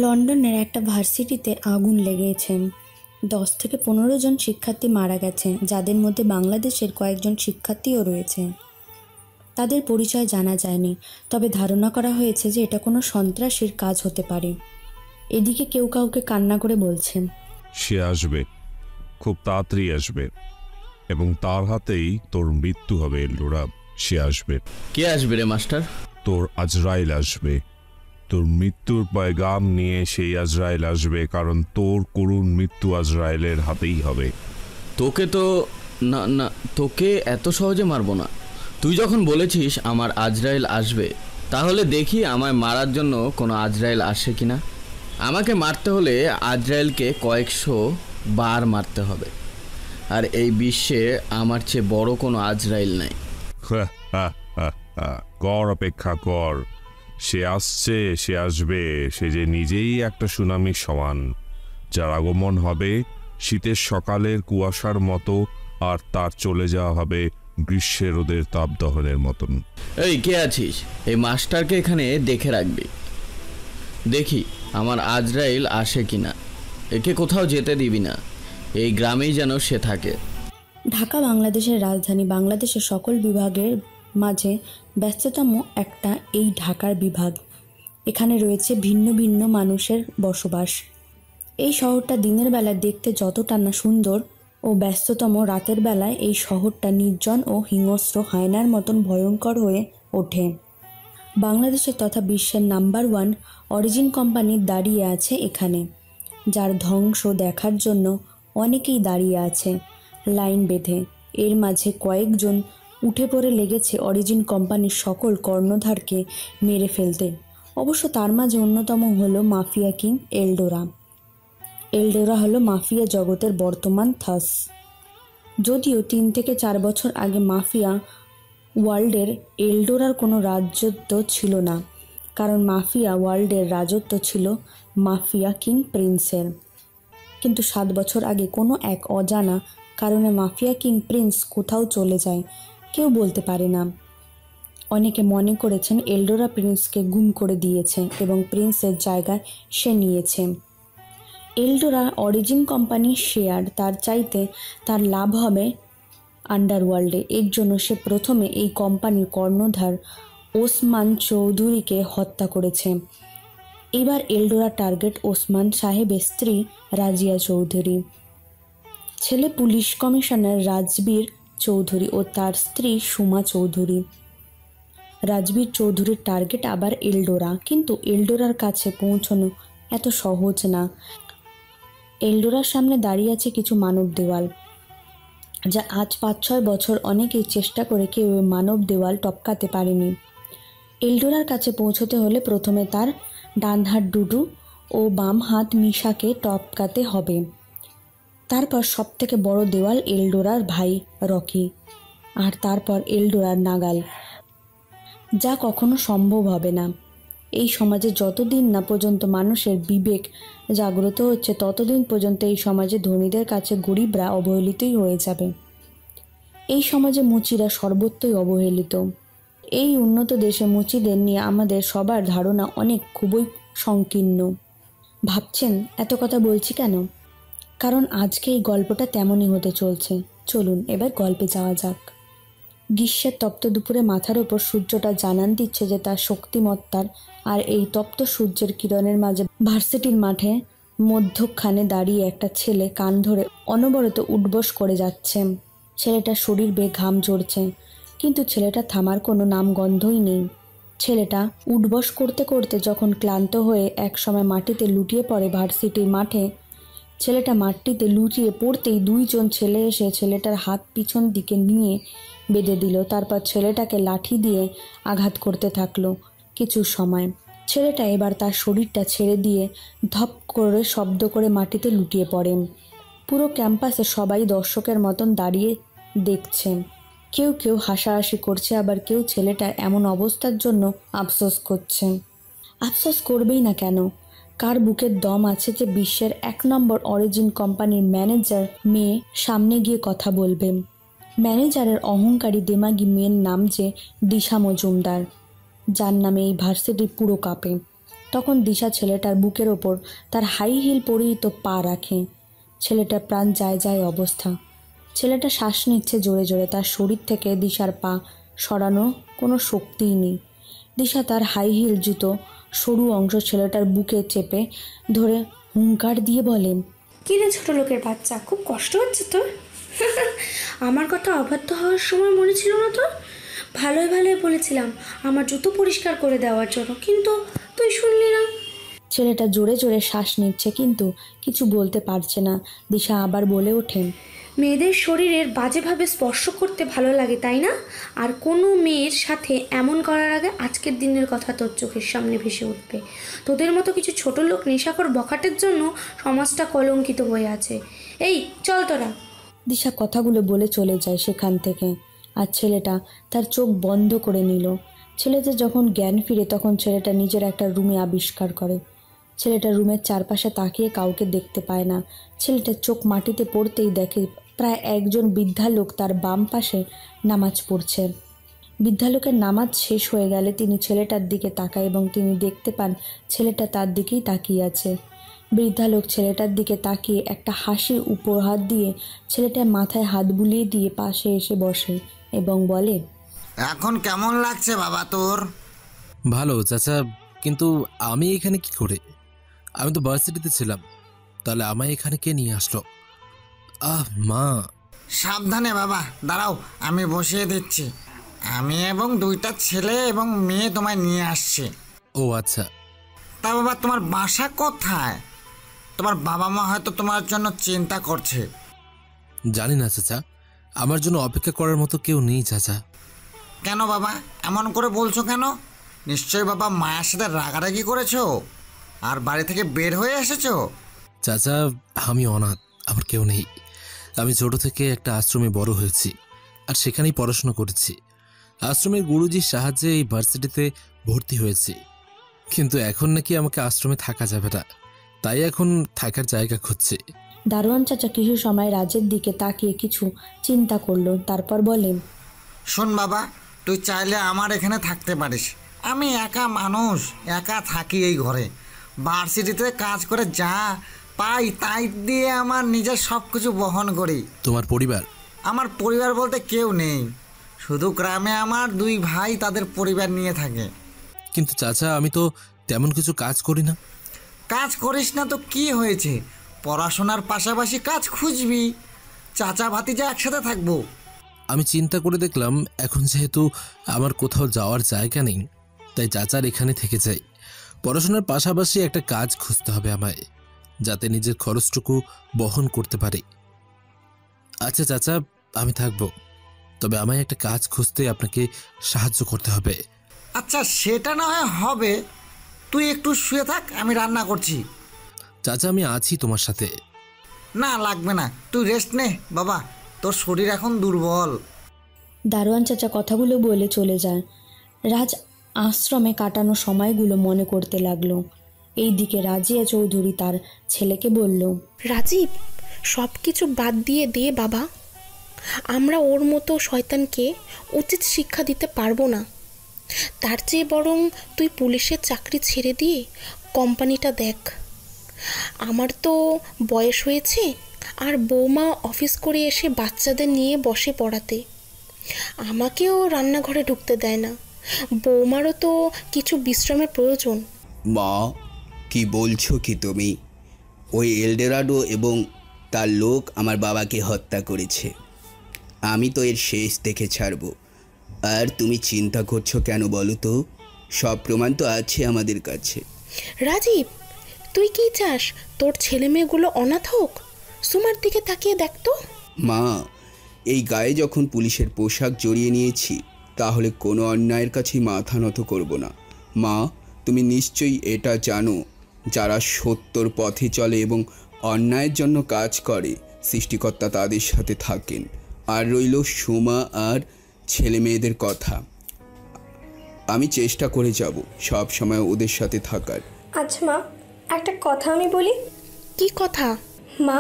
লন্ডনের একটা ভার্সিটিতে আগুন লেগেছে। 10 থেকে 15 জন শিক্ষার্থী মারা গেছে, যাদের মধ্যে বাংলাদেশের কয়েকজন শিক্ষার্থীও রয়েছে। তাদের পরিচয় জানা যায়নি, তবে ধারণা করা হয়েছে যে এটা কোনো সন্ত্রাসীর কাজ হতে পারে। এদিকে কেউ কাউকে কান্না করে বলছে, সে আসবে, খুব তাড়াতাড়ি আসবে, এবং তার হাতেই তোর মৃত্যু হবে। এলডোরা, সে আসবে। কে আসবে রে মাস্টার? তোর আজরাইল আসবে। তোর মৃত্যুর পয়গাম নিয়ে সেই আজরাইল আসবে, কারণ তোর করুণ মৃত্যু আজরাইলের হাতেই হবে। তোকে তো না না, তোকে এত সহজে মারবো না। তুই যখন বলেছিস আমার আজরাইল আসবে, তাহলে দেখি আমায় মারার জন্য কোনো আজরাইল আসে কিনা। আমাকে মারতে হলে আজরাইলকে কয়েকশো বার মারতে হবে, আর এই বিশ্বে আমার চেয়ে বড় কোনো আজরাইল নাই। কর, অপেক্ষা কর। সে আসছে, সে আসবে। সে যে নিজেই একটা সুনামির সমান, যার আগমন হবে শীতের সকালের কুয়াশার মতো, আর তার চলে যাওয়া হবে গ্রীষ্মের রোদের তাপদহনের মতন। এই কে আছিস? এই মাস্টারকে এখানে দেখে রাখবি, দেখি আমার আজরাইল আসে কিনা। একে কোথাও যেতে দিবি না, এই গ্রামেই যেন সে থাকে। ঢাকা বাংলাদেশের রাজধানী। বাংলাদেশের সকল বিভাগের মাঝে ব্যস্ততম একটা এই ঢাকার বিভাগ। এখানে রয়েছে ভিন্ন ভিন্ন মানুষের বসবাস। এই শহরটা দিনের বেলা দেখতে যতটা না সুন্দর ও ব্যস্ততম, রাতের বেলায় এই শহরটা নির্জন ও হিংস্র হায়নার মতন ভয়ঙ্কর হয়ে ওঠে। বাংলাদেশের তথা বিশ্বের নাম্বার 1 অরিজিন কোম্পানি দাঁড়িয়ে আছে এখানে, যার ধ্বংস দেখার জন্য অনেকেই দাঁড়িয়ে আছে লাইন বেঁধে। এর মাঝে কয়েকজন উঠে পড়ে লেগেছে অরিজিন কোম্পানির সকল কর্ণধারকে মেরে ফেলতে। অবশ্য তার মাঝে অন্যতম হলো মাফিয়া কিং এলডোরা। এলডোরা হলো মাফিয়া জগতের বর্তমান থাস। যদিও 3 থেকে 4 বছর আগে মাফিয়া ওয়ার্ল্ডের এলডোরার কোনো রাজত্ব ছিল না, কারণ মাফিয়া ওয়ার্ল্ডের রাজত্ব ছিল মাফিয়া কিং প্রিন্সের। কিন্তু 7 বছর আগে কোনো এক অজানা কারণে মাফিয়া কিং প্রিন্স কোথাও চলে যায়, কেউ বলতে পারে না। অনেকে মনে করেছেন এলডোরা প্রিন্সকে গুম করে দিয়েছে এবং প্রিন্সের জায়গা সে নিয়েছে। এলডোরা অরিজিন কোম্পানির শেয়ার, তার চাইতে তার লাভ হবে আন্ডারওয়ার্ল্ডে। এর জন্য সে প্রথমে এই কোম্পানির কর্ণধার ওসমান চৌধুরীকে হত্যা করেছে। এবার এলডোরা টার্গেট ওসমান সাহেবের স্ত্রী রাজিয়া চৌধুরী, ছেলে পুলিশ কমিশনার রাজবীর চৌধুরী ও তার স্ত্রী সুমা চৌধুরী। রাজবীর চৌধুরীর টার্গেট আবার এলডোরা, কিন্তু এলডোরার কাছে পৌঁছানো এত সহজ না। এলডোরার সামনে দাঁড়িয়ে আছে কিছু মানব দেওয়াল, যা আজ 5-6 বছর অনেকেই চেষ্টা করে কেউ মানব দেওয়াল টপকাতে পারেনি। এলডোরার কাছে পৌঁছতে হলে প্রথমে তার ডান হাত ডুডু ও বাম হাত মিশাকে টপকাতে হবে। তারপর সবথেকে বড় দেওয়াল এলডোরার ভাই রকি, আর তারপর এলডোরার নাগাল, যা কখনো সম্ভব হবে না। এই সমাজে যতদিন না পর্যন্ত মানুষের বিবেক জাগ্রত হচ্ছে, ততদিন পর্যন্ত এই সমাজে ধনীদের কাছে গরিবরা অবহেলিতই হয়ে যাবে। এই সমাজে মুচিরা সর্বত্রই অবহেলিত। এই উন্নত দেশে মুচিদের নিয়ে আমাদের সবার ধারণা খুবই সংকীর্ণ। ভাবছেন এত কথা বলছি কেন? কারণ আজকে এই গল্পটা তেমনই হতে চলছে। চলুন এবার গল্পে যাওয়া যাক। গ্রীষ্মের তপ্ত দুপুরে মাথার ওপর সূর্যটা জানান দিচ্ছে যে তার শক্তিমত্তার, আর এই তপ্ত সূর্যের কিরণের মাঝে ভার্সিটির মাঠে মধ্যখানে দাঁড়িয়ে একটা ছেলে কান ধরে অনবরত উঠবস করে যাচ্ছে। ছেলেটার শরীর বেয়ে ঘাম ঝরছে, কিন্তু ছেলেটা থামার কোনো নামগন্ধই নেই। ছেলেটা উঠবস করতে করতে যখন ক্লান্ত হয়ে একসময় মাটিতে লুটিয়ে পড়ে ভার্সিটির মাঠে, ছেলেটা মাটিতে লুটিয়ে পড়তেই 2 জন ছেলে এসে ছেলেটার হাত পিছন দিকে নিয়ে বেঁধে দিল। তারপর ছেলেটাকে লাঠি দিয়ে আঘাত করতে থাকলো কিছু সময়। ছেলেটা এবার তার শরীরটা ছেড়ে দিয়ে ধপ করে শব্দ করে মাটিতে লুটিয়ে পড়ে। পুরো ক্যাম্পাসে সবাই দর্শকের মতন দাঁড়িয়ে দেখছে। কেউ কেউ হাসাহাসি করছে, আবার কেউ ছেলেটার এমন অবস্থার জন্য আফসোস করছে। আফসোস করবেই না কেন? কার বুকের দম আছে যে বিশ্বের 1 নম্বর অরিজিন কোম্পানির ম্যানেজার মেয়ে সামনে গিয়ে কথা বলবে? ম্যানেজারের অহংকারী দেমাগী মেয়ের নাম যে দিশা মজুমদার, যার নামে এই ভার্সিটি পুরো কাঁপে। তখন দিশা ছেলেটার বুকের ওপর তার হাই হিল পরিহিত পা রাখে। ছেলেটার প্রাণ যায় যায় অবস্থা। ছেলেটা শ্বাস নিচ্ছে জোরে জোরে। তার শরীর থেকে দিশার পা সরানো কোনো শক্তিই নেই। দিশা তার হাই হিল জুতো সরু অংশ ছেলেটার বুকে চেপে ধরে হুঙ্কার দিয়ে বলেন, কী রে ছোটো লোকের বাচ্চা, খুব কষ্ট হচ্ছে তোর? আমার কথা অবাধ্য হওয়ার সময় মনে ছিল না তোর? ভালোই ভালোই বলেছিলাম আমার জুতো পরিষ্কার করে দেওয়ার জন্য, কিন্তু তুই শুনলি না। ছেলেটা জোরে জোরে শ্বাস নিচ্ছে কিন্তু কিছু বলতে পারছে না। দিশা আবার বলে ওঠেন, মেয়েদের শরীরের বাজেভাবে স্পর্শ করতে ভালো লাগে, তাই না? আর কোনো মেয়ের সাথে এমন করার আগে আজকের দিনের কথা তোর চোখের সামনে ভেসে উঠবে। তোদের মতো কিছু ছোট লোক নেশাখোর বখাটের জন্য সমাজটা কলঙ্কিত হয়ে আছে। এই চল তোরা। দিশা কথাগুলো বলে চলে যায় সেখান থেকে। আর ছেলেটা তার চোখ বন্ধ করে নিল। ছেলেটা যখন জ্ঞান ফিরে তখন ছেলেটা নিজের একটা রুমে আবিষ্কার করে। ছেলেটা রুমের চারপাশে তাকিয়ে কাউকে দেখতে পায় না। ছেলেটার চোখ মাটিতে পড়তেই দেখে প্রায় একজন বৃদ্ধা লোক তার বাম পাশে নামাজ পড়ছে। বৃদ্ধা লোকের নামাজ শেষ হয়ে গেলে তিনি ছেলেটার দিকে তাকায় এবং তিনি দেখতে পান ছেলেটা তার দিকেই তাকিয়ে আছে। বৃদ্ধা লোক ছেলেটার দিকে তাকিয়ে একটা হাসির উপহার দিয়ে ছেলেটার মাথায় হাত বুলিয়ে দিয়ে পাশে এসে বসে এবং বলে, এখন কেমন লাগছে বাবা তোর? ভালো চাচা, কিন্তু আমি এখানে কি করে? আমি তো ভার্সিটিতে ছিলাম, তাহলে আমায় এখানে কে নিয়ে আসলো? মা। সাবধানে বাবা, দাঁড়াও আমি বসিয়ে দিচ্ছি। আমি এবং দুইটা ছেলে এবং মেয়ে তোমায় নিয়ে আসছি। ও আচ্ছা। তা বাবা তোমার বাসা কোথায়? তোমার বাবা মা হয়তো তোমার জন্য চিন্তা করছে। জানি না চাচা, আমার জন্য অপেক্ষা করার মতো কেউ নেই চাচা। কেন বাবা এমন করে বলছো কেন? নিশ্চয়ই বাবা মায়ের সাথে রাগারাগি করেছো আর বাড়ি থেকে বের হয়ে এসেছো। চাচা আমি অনাথ, আমার কেউ নেই। আমি ছোট থেকে একটা আশ্রমে বড় হয়েছি আর সেখানেই পড়াশোনা করেছি। আশ্রমের গুরুজির সাহায্যে এই ভার্সিটিতে ভর্তি হয়েছি, কিন্তু এখন নাকি আমাকে আশ্রমে থাকা যাবে না, তাই এখন থাকার জায়গা খুঁজছি। দারোয়ান চাচা কিছু সময় রাজের দিকে তাকিয়ে কিছু চিন্তা করলো, তারপর বলেন, শোন বাবা, তুই চাইলে আমার এখানে থাকতে পারিস। আমি একা মানুষ, একা থাকি এই ঘরে। ভার্সিটিতে কাজ করে যা পাই তাই দিয়ে আমার নিজের সব কিছু বহন করি। তোমার পরিবার? আমার পরিবার বলতে কেউ নেই, শুধু গ্রামে আমার দুই ভাই তাদের পরিবার নিয়ে থাকে। কিন্তু চাচা আমি তো তেমন কিছু কাজ করি না। কাজ করিস না তো কি হয়েছে? পড়াশোনার পাশাপাশি কাজ খুঁজবি, চাচা ভাতিজা একসাথে থাকবো। আমি চিন্তা করে দেখলাম এখন যেহেতু আমার কোথাও যাওয়ার জায়গা নেই, তাই চাচার এখানে থেকে যাই। পড়াশোনার পাশাপাশি একটা কাজ খুঁজতে হবে আমায়, যাতে নিজের খরচটুকু বহন করতে পারি। আচ্ছা চাচা আমি থাকবো, তবে আমায় একটা কাজ খুঁজতে আপনাকে সাহায্য করতে হবে। আচ্ছা সেটা না হয় হবে, তুই একটু শুয়ে থাক, আমি রান্না করছি। চাচা আমি আছি তোমার সাথে। না লাগবে না, তুই রেস্ট নে বাবা, তোর শরীর এখন দুর্বল। দারোয়ান চাচা কথাগুলো বলে চলে যায়। রাজ আশ্রমে কাটানো সময়গুলো মনে করতে লাগলো। এইদিকে রাজিয়া চৌধুরী তার ছেলেকে বলল, রাজীব, সব কিছু বাদ দিয়ে দে বাবা। আমরা ওর মতো শয়তানকে উচিত শিক্ষা দিতে পারবো না। তার চেয়ে বরং তুই পুলিশের চাকরি ছেড়ে দিয়ে কোম্পানিটা দেখ। আমার তো বয়স হয়েছে, আর বৌমা অফিস করে এসে বাচ্চাদের নিয়ে বসে পড়াতে। আমাকেও রান্নাঘরে ঢুকতে দেয় না। বৌমারও তো কিছু বিশ্রামের প্রয়োজন। মা, কি বলছো কি তুমি? ওই এলডোরাডো এবং তার লোক আমার বাবাকে হত্যা করেছে। আমি তো এর শেষ দেখে ছাড়ব। আর তুমি চিন্তা করছো কেন বলো তো? সব প্রমাণ তো আছে আমাদের কাছে। রাজীব, তুই কি চাস তোর ছেলে মেয়েগুলো অনাথ হোক? সুমার দিকে তাকিয়ে দেখ তো। মা, এই গায়ে যখন পুলিশের পোশাক জড়িয়ে নিয়েছি, তাহলে কোনো অন্যায়ের কাছেই মাথা নত করব না। মা, তুমি নিশ্চয়ই এটা জানো, যারা সত্যর পথে চলে এবং অন্যায়ের জন্য কাজ করে, সৃষ্টিকর্তা তাদের সাথে থাকেন। আর রইল সুমা আর ছেলে মেয়েদের কথা, আমি চেষ্টা করে যাব সব সময় ওদের সাথে থাকার। আচ্ছা মা, একটা কথা আমি বলি। কি কথা? মা,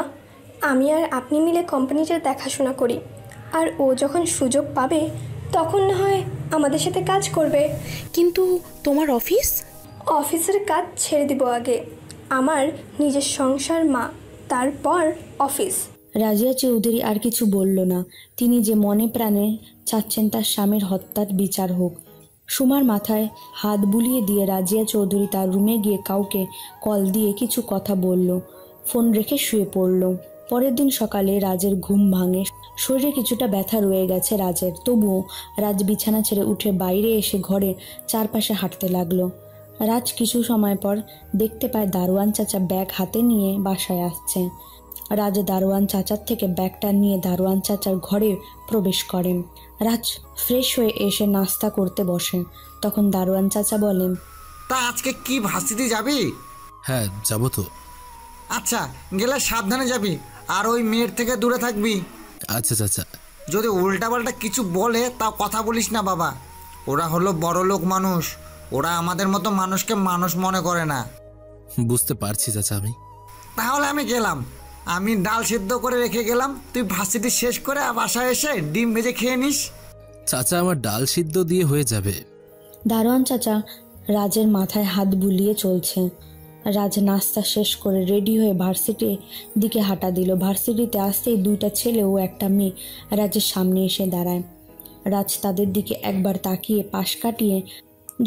আমি আর আপনি মিলে কোম্পানিটার দেখাশোনা করি, আর ও যখন সুযোগ পাবে তখন না হয় আমাদের সাথে কাজ করবে। কিন্তু তোমার অফিস? অফিসের কাজ ছেড়ে দিব আগে, আমার নিজের সংসার মা, তারপর অফিস। রাজিয়া চৌধুরী আর কিছু বলল না। তিনি যে মনে প্রাণে চাচ্ছেন তার স্বামীর হত্যার বিচার হোক। সুমার মাথায় হাত বুলিয়ে দিয়ে রাজিয়া চৌধুরী তার রুমে গিয়ে কাউকে কল দিয়ে কিছু কথা বলল, ফোন রেখে শুয়ে পড়ল। পরের দিন সকালে রাজের ঘুম ভাঙে। শরীরে কিছুটা ব্যথা রয়ে গেছে রাজের, তবুও রাজ বিছানা ছেড়ে উঠে বাইরে এসে ঘরে চারপাশে হাঁটতে লাগলো। রাজ কিছু সময় পর দেখতে পায় দারোয়ান চাচা ব্যাগ হাতে নিয়ে বাসায় আসছে। রাজ দারোয়ান চাচার থেকে ব্যাগটা নিয়ে দারোয়ান চাচার ঘরে প্রবেশ করেন। রাজ ফ্রেশ হয়ে এসে নাস্তা করতে বসে। তখন দারোয়ান চাচা বলেন, তা আজকে কি ভার্সিটি যাবি? হ্যাঁ যাবো তো। আচ্ছা, গেলে সাবধানে যাবি, আর ওই মেয়ের থেকে দূরে থাকবি। আচ্ছা চাচা। যদি উল্টাপাল্টা কিছু বলে তাও কথা বলিস না বাবা। ওরা হলো বড়লোক মানুষ, ওরা আমাদের মতো মানুষকে মানুষ মনে করে না। বুঝতে পারছি চাচা আমি। তাহলে আমি গেলাম। আমি ডাল সিদ্ধ করে রেখে গেলাম, তুই ভার্সিটি শেষ করে বাসায় এসে ডিম ভেজে খেয়ে নিস। চাচা আমার ডাল সিদ্ধ দিয়ে হয়ে যাবে। দারোয়ান চাচা রাজের মাথায় হাত বুলিয়ে চলছে। রাজ নাস্তা শেষ করে রেডি হয়ে ভার্সিটির দিকে হাঁটা দিল। ভার্সিটিতে আসতেই দুইটা ছেলে ও একটা মেয়ে রাজের সামনে এসে দাঁড়ায়। রাজ তাদের দিকে একবার তাকিয়ে পাশ কাটিয়ে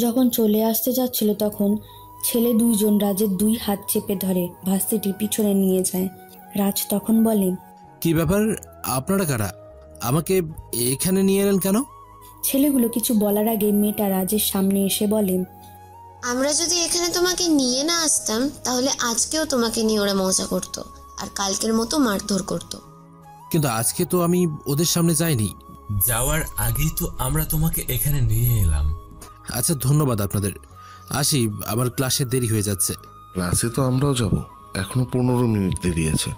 যখন চলে আসতে যাচ্ছিল, তখন ছেলে দুইজন রাজের দুই হাত চেপে ধরে ভার্সিটির পিছনে নিয়ে যায়। রাজ তখন বলে, কি ব্যাপার, আপনারা কারা? আমাকে এখানে নিয়ে এলেন কেন? ছেলেগুলো কিছু বলার আগে মেয়েটা রাজের সামনে এসে বলে, আমরা যদি এখানে তোমাকে নিয়ে না আসতাম তাহলে আজকেও তোমাকে নিয়ে ওরা মজা করতো আর কালকের মতো মারধর করতো। কিন্তু আজকে তো আমি ওদের সামনে যাইনি। যাওয়ার আগেই তো আমরা তোমাকে এখানে নিয়ে এলাম। আচ্ছা ধন্যবাদ আপনাদের, আসি, আমার ক্লাসে দেরি হয়ে যাচ্ছে। ক্লাসে তো আমরাও যাব, এখনো 15 মিনিট দেরি আছে।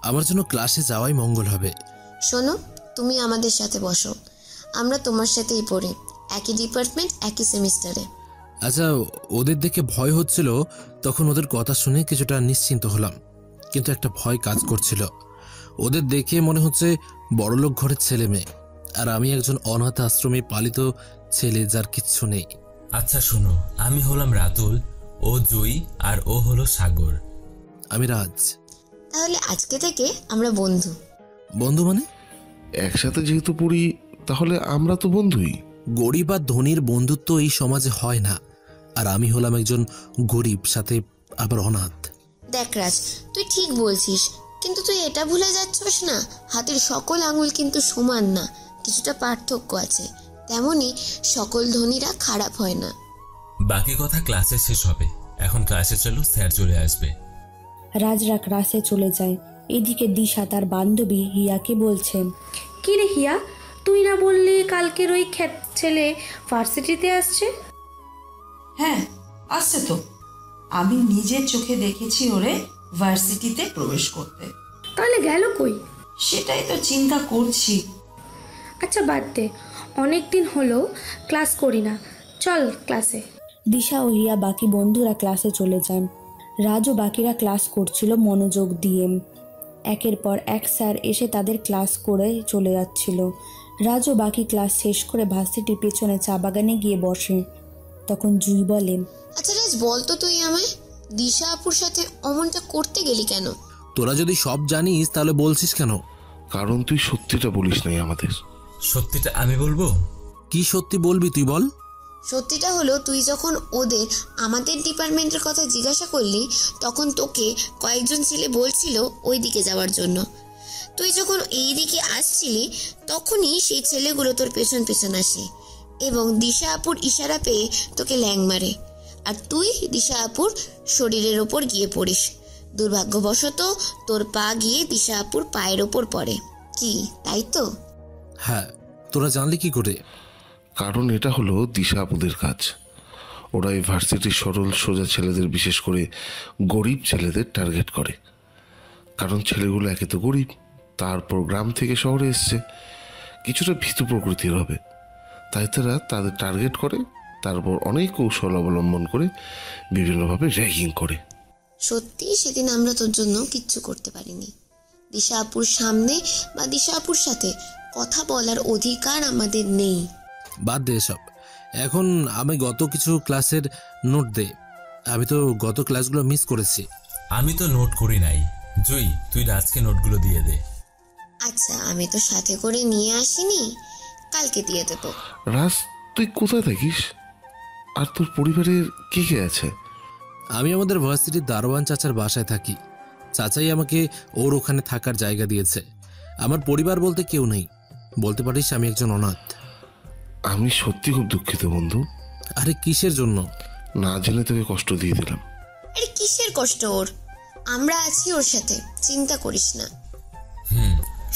আমার জন্য ক্লাসে যাওয়াই মঙ্গল হবে। শোনো, তুমি আমাদের সাথে বসো, আমরা তোমার সাথেই পড়ি, একই ডিপার্টমেন্ট, একই সেমিস্টারে। আচ্ছা, ওদের দেখে ভয় হচ্ছিল, তখন ওদের কথা শুনে কিছুটা নিশ্চিন্ত হলাম, কিন্তু একটা ভয় কাজ করছিল। ওদের দেখে মনে হচ্ছে বড়লোক ঘরের ছেলে মেয়ে, আর আমি একজন অনাথ আশ্রমে পালিত ছেলে যার কিচ্ছু নেই। আচ্ছা শোনো, আমি হলাম রাতুল, ও জয়ী, আর ও হলো সাগর। আমি রাজ। তাহলে আজকে থেকে আমরা বন্ধু। বন্ধু মানে? একসাথে যেহেতু পড়ি তাহলে আমরা তো বন্ধুই। গরিব আর ধনীর বন্ধুত্ব এই সমাজে হয় না, আর আমি হলাম একজন গরিব, সাথে আবার অনাথ। দেখ রাজ, তুই ঠিক বলছিস, কিন্তু তুই এটা ভুলে যাচ্ছিস না, হাতের সকল আঙুল কিন্তু সমান না, কিছুটা পার্থক্য আছে। তেমনি সকল ধনীরা খারাপ হয় না। বাকি কথা ক্লাসে শেষ হবে, এখন ক্লাসে চলো, স্যার চলে আসবে। রাজরা ক্লাসে চলে যায়। এদিকে দিশা তার বান্ধবী হিয়াকে বলছে, কি রে হিয়া, তুই না বললি কালকের ওই খ্যাত ছেলে ভার্সিটিতে আসছে? হ্যাঁ আসছে তো, আমি নিজের চোখে দেখেছি ওরে ভার্সিটিতে প্রবেশ করতে। তাহলে গেল কই? সেটাই তো চিন্তা করছি। আচ্ছা বাদ দে, অনেক দিন হলো ক্লাস করি না, চল ক্লাসে। দিশা ও হিয়া বাকি বন্ধুরা ক্লাসে চলে যায়। রাজ ও বাকিরা ক্লাস করছিল মনোযোগ দিয়ে। একের পর এক স্যার এসে তাদের ক্লাস করে চলে যাচ্ছিল। রাজ ও বাকি ক্লাস শেষ করে ভার্সিটির পেছনে চা বাগানে গিয়ে বসে। তখন জুই বলেন, আচ্ছা রাজ, বলতো তুই আমায় দিশা আপুর সাথে অমনটা করতে গেলি কেন? তোরা যদি সব জানিস তাহলে বলছিস কেন? কারণ তুই সত্যিটা বলিস নাই আমাদের। সত্যিটা আমি বলবো? কি সত্যি বলবি তুই বল। সত্যিটা হলো, তুই যখন ওদের আমাদের ডিপার্টমেন্টের কথা জিজ্ঞাসা করলি, তখন তোকে কয়েকজন ছেলে বলছিল ওই দিকে যাওয়ার জন্য। তুই যখন এই দিকে আসছিলি তখনই সেই ছেলেগুলো তোর পেছন পেছন আসে এবং দিশা আপুর ইশারা পেয়ে তোকে ল্যাং মারে, আর তুই দিশা আপুর শরীরের ওপর গিয়ে পড়িস। দুর্ভাগ্যবশত তোর পা গিয়ে দিশা আপুর পায়ের ওপর পড়ে। কি তাই তো? হ্যাঁ, তোরা জানলি কি করে? কারণ এটা হলো দিশা আপুদের কাজ। ওরা এই ভার্সিটির সরল সোজা ছেলেদের, বিশেষ করে গরিব ছেলেদের টার্গেট করে। কারণ ছেলেগুলো একে তো গরিব, তারপর গ্রাম থেকে শহরে এসছে, কিছুটা ভীতু প্রকৃতির হবে, তাই তারা তাদের টার্গেট করে, তারপর অনেক কৌশল অবলম্বন করে বিভিন্নভাবে র্যাগিং করে। সত্যি সেদিন আমরা তোর জন্য কিচ্ছু করতে পারিনি। দিশা আপুর সামনে বা দিশা আপুর সাথে কথা বলার অধিকার আমাদের নেই। বাদ দে এসব, এখন আমি গত কিছু ক্লাসের নোট দে, আমি তো গত ক্লাসগুলো মিস করেছি। আমি তো নোট করি নাই। জুই, তুই রাজকে নোটগুলো দিয়ে দে। আচ্ছা, আমি তো সাথে করে নিয়ে আসিনি, কালকে দিয়ে দেবো। রাজ, তুই কোথায় থাকিস আর তোর পরিবারের কে কে আছে? আমি আমাদের ভার্সিটির দারোয়ান চাচার বাসায় থাকি। চাচাই আমাকে ওর ওখানে থাকার জায়গা দিয়েছে। আমার পরিবার বলতে কেউ নেই, বলতে পারিস আমি একজন অনাথ। আমি সত্যি খুব দুঃখিত বন্ধু। আরে কিসের জন্য? না জেনে তোকে কষ্ট দিয়ে দিলাম। আরে কিসের কষ্ট ওর, আমরা আছি ওর সাথে, চিন্তা করিস না।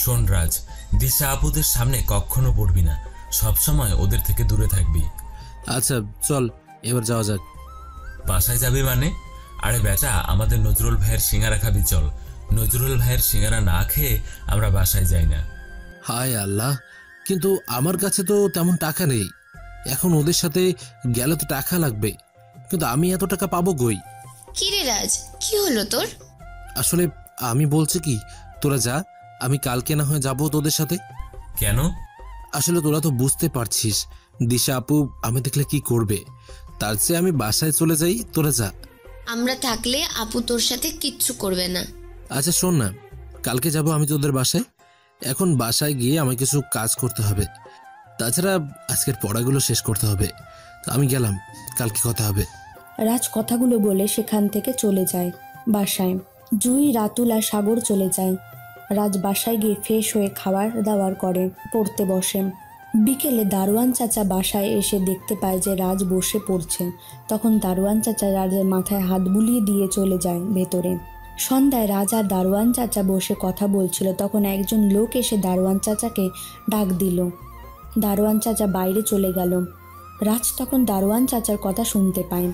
শোন রাজ, দিশা আপুদের সামনে কখনো পড়বি না, সবসময় ওদের থেকে দূরে থাকবি। আচ্ছা চল এবার যাওয়া যাক। বাসায় যাবি মানে? আরে বেটা, আমাদের নজরুল ভাইয়ের সিঙ্গারা খাবি, চল। নজরুল ভাইয়ের সিঙ্গারা না খেয়ে আমরা বাসায় যাই না। হায় আল্লাহ, কিন্তু আমার কাছে তো তেমন টাকা নেই। এখন ওদের সাথে গেলে তো টাকা লাগবে, কিন্তু আমি এত টাকা পাবো কই? কি রে রাজ, কি হলো তোর? আসলে আমি বলছি কি, তোরা যা, আমি কালকে না হয় যাবো তোদের সাথে। কেন? আসলে তোরা তো বুঝতে পারছিস দিশা আপু আমি দেখলে কি করবে, তার চেয়ে আমি বাসায় চলে যাই, তোরা যা। আমরা থাকলে আপু তোর সাথে কিচ্ছু করবে না। আচ্ছা শোন না, কালকে যাব আমি তোদের বাসায়। এখন বাসায় গিয়ে আমায় কিছু কাজ করতে হবে, তাছাড়া আজকের পড়াগুলো শেষ করতে হবে। তো আমি গেলাম, কালকে কথা হবে। রাজ কথাগুলো বলে সেখান থেকে চলে যায় বাসায়। জুই, রাতুল আর সাগর চলে যায়। রাজ বাসায় গিয়ে ফ্রেশ হয়ে খাবার দাবার করে পড়তে বসে। বিকেলে দারোয়ান চাচা বাসায় এসে দেখতে পায় যে রাজ বসে পড়ছে। তখন দারোয়ান চাচা রাজের মাথায় হাত বুলিয়ে দিয়ে চলে যায় ভেতরে। সন্ধ্যায় রাজ আর দারোয়ান চাচা বসে কথা বলছিল, তখন একজন লোক এসে দারোয়ান চাচাকে ডাক দিল। দারোয়ান চাচা বাইরে চলে গেল। রাজ তখন দারোয়ান চাচার কথা শুনতে পায়।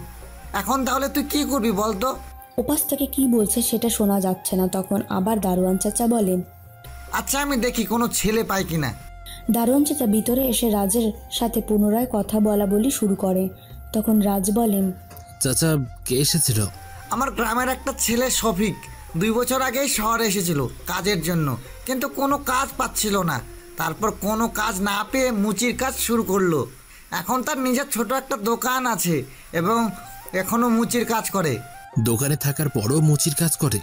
এখন তাহলে তুই কি করবি বলতো? ওপাশ থেকে কি বলছে সেটা শোনা যাচ্ছে না। তখন আবার দারোয়ান চাচা বলেন, আচ্ছা আমি দেখি কোনো ছেলে পাই কিনা। দারোয়ান চাচা ভিতরে এসে রাজের সাথে পুনরায় কথা বলা বলি শুরু করে। তখন রাজ বলেন, চাচা কে এসেছিল? আমার গ্রামের একটা ছেলে শফিক 2 বছর আগেই শহরে এসেছিল কাজের জন্য, কিন্তু কোনো কাজ পাচ্ছিল না। তারপর কোনো কাজ না পেয়ে মুচির কাজ শুরু করলো। এখন তার নিজের ছোট একটা দোকান আছে এবং এখনো মুচির কাজ করে। দোকানে থাকার পরও মুচির কাজ করে?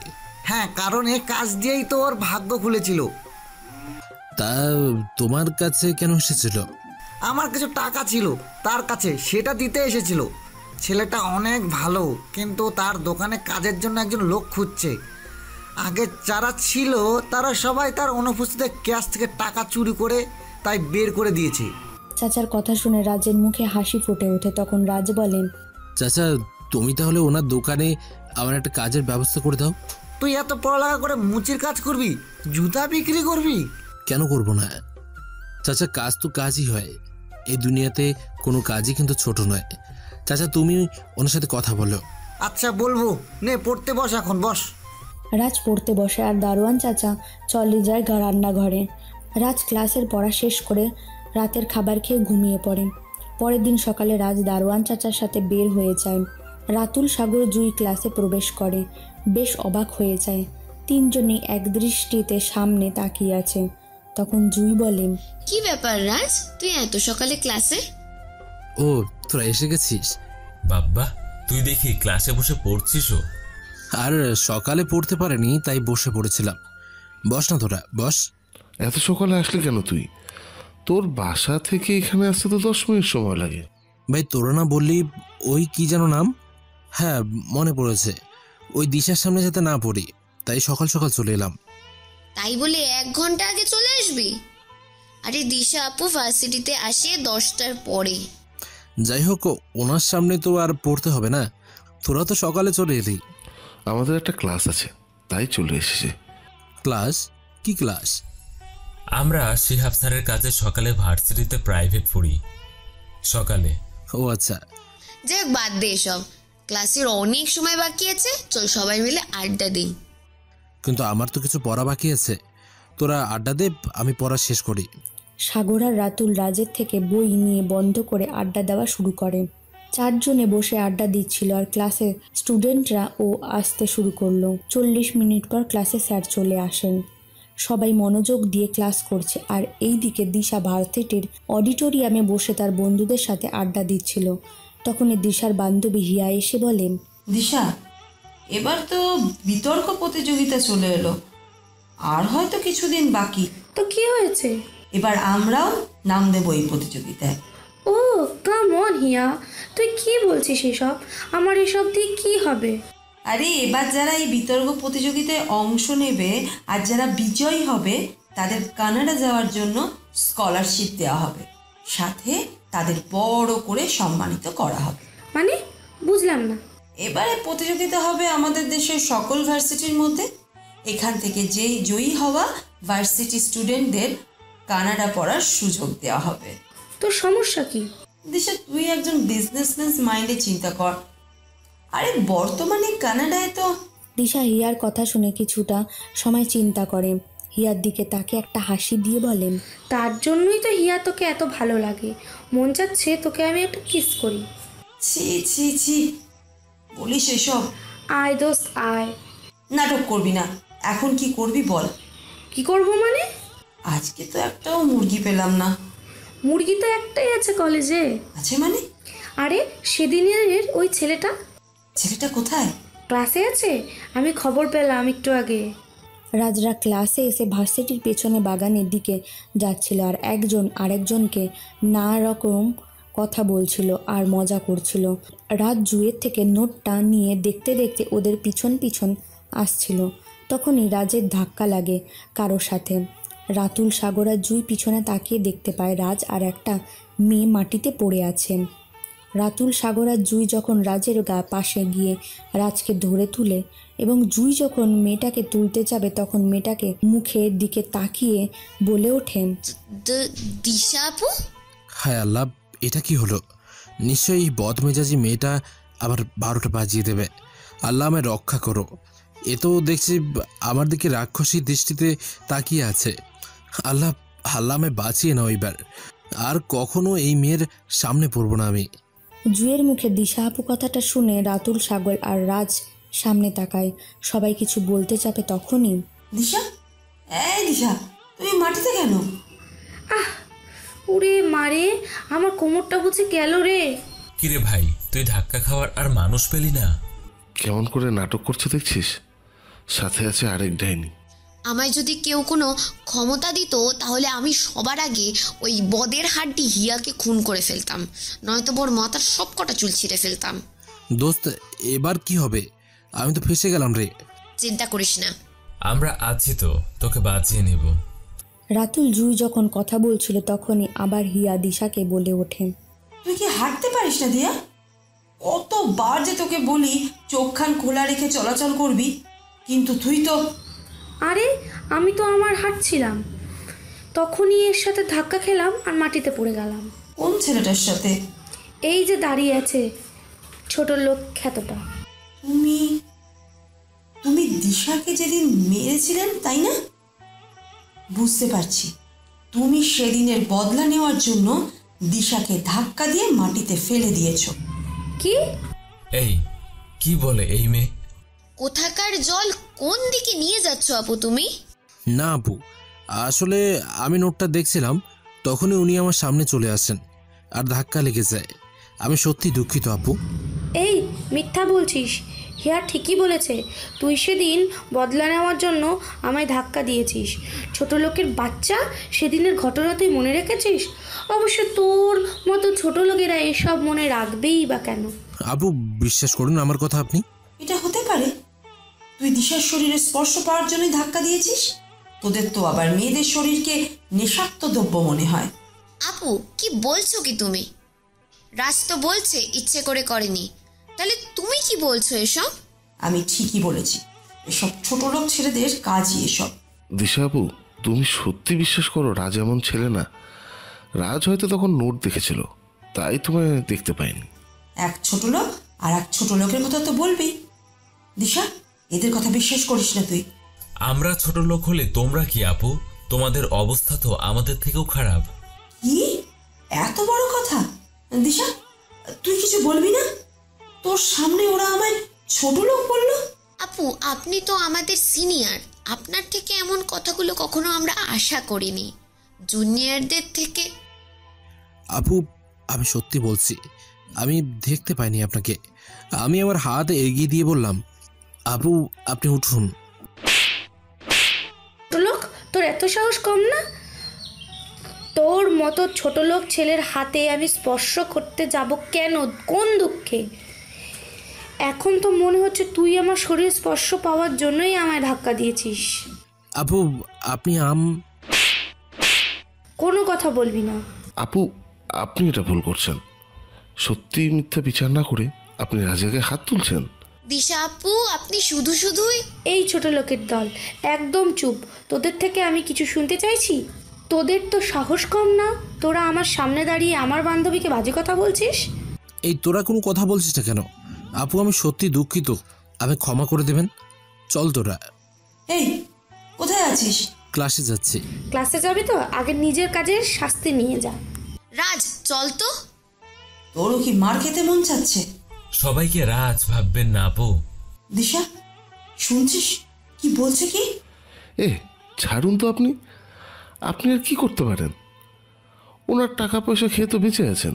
হ্যাঁ, কারণ এই কাজ দিয়েই তো ওর ভাগ্য খুলেছিল। তা তোমার কাছে কেন এসেছিল? আমার কিছু টাকা ছিল তার কাছে, সেটা দিতে এসেছিল। ছেলেটা অনেক ভালো, কিন্তু তার দোকানে কাজের জন্য একজন লোক খুঁজছে। আগে যারা ছিল তারা সবাই তার অনুপস্থিতিতে ক্যাশ থেকে টাকা চুরি করে তাই বের করে দিয়েছে। চাচার কথা শুনে রাজের মুখে হাসি ফুটে ওঠে। তখন রাজ বলেন, চাচা তুমি তাহলে ওনার দোকানে আমার একটা কাজের ব্যবস্থা করে দাও। তুই এত পড়ালেখা করে মুচির কাজ করবি? জুতা বিক্রি করবি? কেন করব না চাচা, কাজ তো কাজই হয়। এই দুনিয়াতে কোনো কাজই কিন্তু ছোট নয়। চাচা তুমি ওনার সাথে কথা বলো। আচ্ছা বলবো, নে পড়তে বস, এখন বস। রাজ পড়তে বসে আর দারোয়ান চাচা চলে যায় রান্নাঘরে। রাজ ক্লাসের পড়া শেষ করে রাতের খাবার খেয়ে ঘুমিয়ে পড়ে। পরের দিন সকালে রাজ দারোয়ান চাচার সাথে বের হয়ে যায়। রাতুল, সাগর, জুই ক্লাসে প্রবেশ করে। বেশ অবাক হয়ে যায়। তিনজনেই এক দৃষ্টিতে সামনে তাকিয়ে আছে। তখন জুই বলেন, কি ব্যাপার রাজ, তুই এত সকালে ক্লাসে? ও তোরা এসে গেছিস? বাবা, তুই দেখি ক্লাসে বসে পড়ছিসও। আর সকালে পড়তে পারেনি তাই বসে পড়েছিলাম। বস না তোরা, বস। এত সকালে আসলি কেন তুই? তোর বাসা থেকে এখানে আসতে তো 10 মিনিট সময় লাগে। ভাই তোরা না বললি ওই কি যেন নাম? হ্যাঁ মনে পড়েছে, ওই দিশার সামনে যাতে না পড়ি তাই সকাল সকাল চলে এলাম। তাই বলে 1 ঘন্টা আগে চলে আসবি? আরে দিশা আপু ভার্সিটিতে আসে 10টার পরে। যাই হোক, ওনার সামনে তো আর পড়তে হবে না। তোরা তো সকালে চলে এলি। আমাদের একটা ক্লাস আছে তাই চলে এসেছে। ক্লাস? কি ক্লাস? আমরা শিহাব স্যারের কাছে সকালে ভার্সিটিতে প্রাইভেট পড়ি সকালে। ও আচ্ছা। যাক বাদ দে এসব, ক্লাসের অনেক সময় বাকি আছে, চল সবাই মিলে আড্ডা দিই। কিন্তু আমার তো কিছু পড়া বাকি আছে, তোরা আড্ডা দে, আমি পড়া শেষ করি। সাগর আর রাতুল রাজের থেকে বই নিয়ে বন্ধ করে আড্ডা দেওয়া শুরু করে। 4 জনে বসে আড্ডা দিচ্ছিল আর ক্লাসে স্টুডেন্টরা ও আসতে শুরু করলো। 40 মিনিট পর ক্লাসে স্যার চলে আসেন। সবাই মনোযোগ দিয়ে ক্লাস করছে আর এই দিকে দিশা ভার্সিটির অডিটোরিয়ামে বসে তার বন্ধুদের সাথে আড্ডা দিচ্ছিল। তখন দিশার বান্ধবী হিয়া এসে বলেন, দিশা, এবার তো বিতর্ক প্রতিযোগিতা চলে এলো, আর হয়তো কিছুদিন বাকি। তো কি হয়েছে? এবার আমরাও নাম দেবো এই প্রতিযোগিতায়। ও কাম অন হিয়া, তুই কি বলছিস এসব? আমার এসব দিয়ে কি হবে? আরে এবার যারা এই বিতর্ক প্রতিযোগিতায় অংশ নেবে আর যারা বিজয়ী হবে তাদের কানাডা যাওয়ার জন্য স্কলারশিপ দেওয়া হবে, সাথে তাদের বড় করে সম্মানিত করা হবে। মানে বুঝলাম না। এবারে প্রতিযোগিতা হবে আমাদের দেশের সকল ভার্সিটির মধ্যে। এখান থেকে যেই জয়ী হওয়া ভার্সিটি স্টুডেন্টদের কানাডা পড়ার সুযোগ দেওয়া হবে। তোর সমস্যা কি? দিশা, তুই একজন বিজনেসম্যান মাইন্ডে চিন্তা কর। আরে বর্তমানে কানাডায় তো। দিশা হিয়ার কথা শুনে কিছুটা সময় চিন্তা করে, হিয়ার দিকে তাকে একটা হাসি দিয়ে বলেন, তার জন্যই তো হিয়া তোকে এত ভালো লাগে, মন চাচ্ছে তোকে আমি একটা কিস করি। ছি ছি ছি, বলিস এসব? আয় দোস্ত আয়। নাটক করবি না, এখন কি করবি বল। কি করব মানে? আজকে তো একটাও মুরগি পেলাম না। মুরগি তো একটাই আছে কলেজে। আছে মানে? আরে সেদিনের ওই ছেলেটা। ছেলেটা কোথায়? ক্লাসে আছে, আমি খবর পেলাম একটু আগে। রাজরা ক্লাসে এসে ভার্সিটির পেছনে বাগানের দিকে যাচ্ছিল আর একজন আরেকজনকে না রকম কথা বলছিল আর মজা করছিল। রাত জুয়ের থেকে নোটটা নিয়ে দেখতে দেখতে ওদের পিছন পিছন আসছিল। তখনই রাজের ধাক্কা লাগে কারোর সাথে। রাতুল, সাগর আর জুই পিছনে তাকিয়ে দেখতে পায় রাজ আর একটা মেয়ে মাটিতে পড়ে আছে। রাতুল, সাগর আর জুই যখন রাজের পাশে গিয়ে রাজকে ধরে তুলে এবং জুই যখন মেয়েটাকে তুলতে যাবে তখন মেয়েটাকে মুখের দিকে তাকিয়ে বলে ওঠেন, দিশা আপু। হায় আল্লাহ, এটা কি হলো? নিশ্চয়ই বদমেজাজি মেয়েটা আবার 12টা বাজিয়ে দেবে। আল্লাহ আমায় রক্ষা করো। এ তো দেখছি আমার দিকে রাক্ষসী দৃষ্টিতে তাকিয়ে আছে। আল্লাহ আল্লাহ আমায় বাঁচিয়ে নাও এবার। আর কখনো এই মেয়ের সামনে পড়বো না আমি। জুয়ের মুখে দিশা আপু কথাটা শুনে রাতুল, সাগর আর রাজ সামনে তাকায়। সবাই কিছু বলতে চাপে তখনই, দিশা, এই দিশা, তুমি মাটিতে কেন? ওরে মারে, আমার কোমরটা বুঝে গেল রে। কিরে ভাই, তুই ধাক্কা খাওয়ার আর মানুষ পেলি না? কেমন করে নাটক করছে দেখছিস? সাথে আছে আরেক ডাইনি। আমায় যদি কেউ কোনো ক্ষমতা দিত তাহলে আমি সবার আগে ওই বদের হাড্ডি হিয়াকে খুন করে ফেলতাম, নয়তো ওর মাথার সব কটা চুল ছিঁড়ে ফেলতাম। দোস্ত, এবার কি হবে? আমি তো ফেসে গেলাম রে। চিন্তা করিস না, আমরা আছি তো, তোকে বাঁচিয়ে নেব। রাতুল, জুই যখন কথা বলছিল তখনই আবার হিয়া দিশাকে বলে ওঠে, তুই কি হাঁটতে পারিস না দিয়া? কতবার যে তোকে বলি চোখখান খোলা রেখে চলাচল করবি, কিন্তু তুই তো। আরে আমি তো আমার হাঁটছিলাম, তখনই এর সাথে ধাক্কা খেলাম আর মাটিতে পড়ে গেলাম। কোন ছেলেটার সাথে? এই যে দাঁড়িয়ে আছে, ছোট লোক খ্যাতটা। তুমি দিশাকে যেদিন মেরেছিলেন তাই না? বুঝতে পারছি, তুমি সেদিনের বদলা নেওয়ার জন্য দিশাকে ধাক্কা দিয়ে মাটিতে ফেলে দিয়েছ। কি? এই কি বলে এই মেয়ে? কোথাকার জল কোন দিকে নিয়ে যাচ্ছ আপু তুমি? না আপু, আসলে আমি নোটটা দেখছিলাম, তখনই উনি আমার সামনে চলে আসেন আর ধাক্কা লেগে যায়। আমি সত্যি দুঃখিত আপু। এই মিথ্যা বলছিস। হিয়া ঠিকই বলেছে, তুই সেদিন বদলা নেওয়ার জন্য আমায় ধাক্কা দিয়েছিস। ছোট লোকের বাচ্চা, সেদিনের ঘটনা তুই মনে রেখেছিস? অবশ্য তোর মতো ছোট লোকেরা এসব মনে রাখবেই বা কেন? আপু বিশ্বাস করুন আমার কথা আপনি। এটা হতে পারে তুই দিশার শরীরে স্পর্শ পাওয়ার জন্যই ধাক্কা দিয়েছিস? তোদের তো আবার মেয়েদের শরীরকে নেশাক্ত দ্রব্য মনে হয়। আপু কি বলছো কি তুমি? রাজ তো বলছে ইচ্ছে করে করেনি, তাহলে তুমি কি বলছো এসব? আমি ঠিকই বলেছি, এসব ছোট লোক ছেলেদের কাজই এসব। দিশা আপু, তুমি সত্যি বিশ্বাস করো রাজ এমন ছেলে না? রাজ হয়তো তখন নোট দেখেছিল, তাই তোমায় দেখতে পাইনি। এক ছোট লোক আর এক ছোট লোকের কথা তো বলবি। দিশা, এদের কথা বিশ্বাস করিস না তুই। আমরা ছোট লোক হলে তোমরা কি আপু? তোমাদের অবস্থা তো আমাদের থেকেও খারাপ। কি এত বড় কথা? দিশা, তুই কিছু বলবি না? তোর সামনে ওরা আমায় ছোট লোক বললো। আপু আপনি তো আমাদের সিনিয়র, আপনার থেকে এমন কথাগুলো কখনো আমরা আশা করিনি, জুনিয়রদের থেকে। আপু আমি সত্যি বলছি, আমি দেখতে পাইনি আপনাকে। আমি আমার হাত এগিয়ে দিয়ে বললাম, আপু আপনি উঠুন। লোক, তোর এত সাহস কম না? তোর মতো ছোট লোক ছেলের হাতে আমি স্পর্শ করতে যাব কেন? কোন দুঃখে? এখন তো মনে হচ্ছে তুই আমার শরীর স্পর্শ পাওয়ার জন্যই আমায় ধাক্কা দিয়েছিস। আপু আপনি কোনো কথা বলবি না। আপু আপনি এটা ভুল করছেন। সত্যি মিথ্যা বিচার না করে আপনি রাজাকে হাত তুলছেন। দিশা আপু, আপনি শুধু শুধুই। এই ছোট লোকের দল, একদম চুপ। তোদের থেকে আমি কিছু শুনতে চাইছি? তোদের তো সাহস কম না? তোরা আমার সামনে দাঁড়িয়ে আমার বান্ধবীকে বাজে কথা বলছিস। এই তোরা কোনো কথা বলছিস না কেন? আপু আমি সত্যি দুঃখিত, আমি ক্ষমা করে দেবেন। চল তোরা। এই কোথায় আছিস? ক্লাসে যাচ্ছি। ক্লাসে যাবি তো আগে নিজের কাজের শাস্তি নিয়ে যা। রাজ চল তো। তোরও কি মার খেতে মন চাচ্ছে? সবাইকে রাজ ভাববেন না আপু। দিশা শুনছিস কি বলছে? কি ছাড়ুন তো। আপনি আপনি আর কি করতে পারেন? ওনার টাকা পয়সা খেয়ে তো বেঁচে আছেন।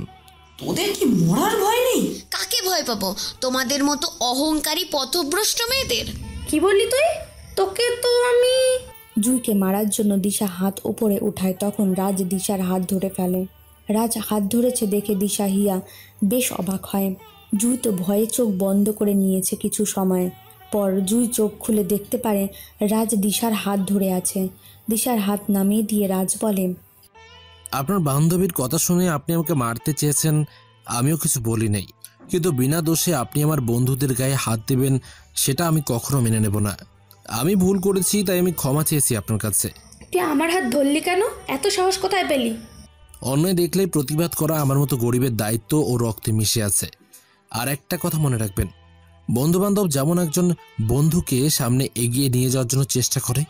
তোদের কি মরার ভয় নেই? কাকে ভয় পাবো? তোমাদের মতো অহংকারী পথভ্রষ্ট মেয়েদের। কি বললি তুই? তোকে তো আমি। জুইকে মারার জন্য দিশা হাত উপরে উঠায়, তখন রাজ দিশার হাত ধরে ফেলে। রাজ হাত ধরেছে দেখে দিশা হিয়া বেশ অবাক হয়। জুই তো ভয়ে চোখ বন্ধ করে নিয়েছে। কিছু সময় পর জুই চোখ খুলে দেখতে পারে রাজ দিশার হাত ধরে আছে। দিশার হাত নামিয়ে দিয়ে রাজ বলে, আপনার বান্ধবীর কথা শুনে আপনি আমাকে মারতে চেয়েছেন, আমিও কিছু বলি নাই, কিন্তু বিনা দোষে আপনি আমার বন্ধুদের গায়ে হাত দেবেন সেটা আমি কখনো মেনে নেব না। আমি ভুল করেছি, তাই আমি ক্ষমা চেয়েছি আপনার কাছে। তুই আমার হাত ধরলি কেন? এত সাহস কোথায় পেলি? অন্যায় দেখলেই প্রতিবাদ করা আমার মতো গরিবের দায়িত্ব ও রক্তে মিশে আছে। আর একটা কথা মনে রাখবেন, বন্ধুবান্ধব যেমন একজন বন্ধুকে সামনে এগিয়ে নিয়ে যাওয়ার জন্য চেষ্টা করে,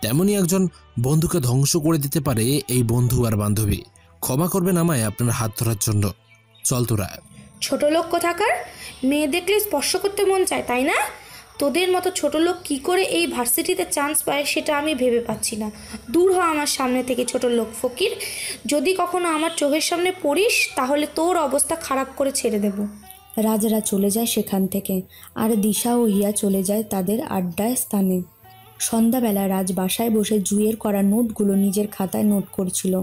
তেমনি একজন বন্ধুকে ধ্বংস করে দিতে পারে এই বন্ধু আর বান্ধবী। ক্ষমা করবেন আমায় আপনার হাত ধরার জন্য। চল তোরা। ছোট লোক কোথাকার! মেয়ে দেখলে স্পর্শ করতে মন চায়, তাই না? তোদের মতো ছোট লোক কী করে এই ভার্সিটিতে চান্স পায় সেটা আমি ভেবে পাচ্ছি না। দূর হ আমার সামনে থেকে ছোট লোক ফকির। যদি কখনো আমার চোখের সামনে পড়িস তাহলে তোর অবস্থা খারাপ করে ছেড়ে দেব। রাজরা চলে যায় সেখান থেকে, আর দিশা ও হিয়া চলে যায় তাদের আড্ডার স্থানে। সন্ধ্যাবেলা রাজ বাসায় বসে জুইয়ের করা নোটগুলো নিজের খাতায় নোট করছিল।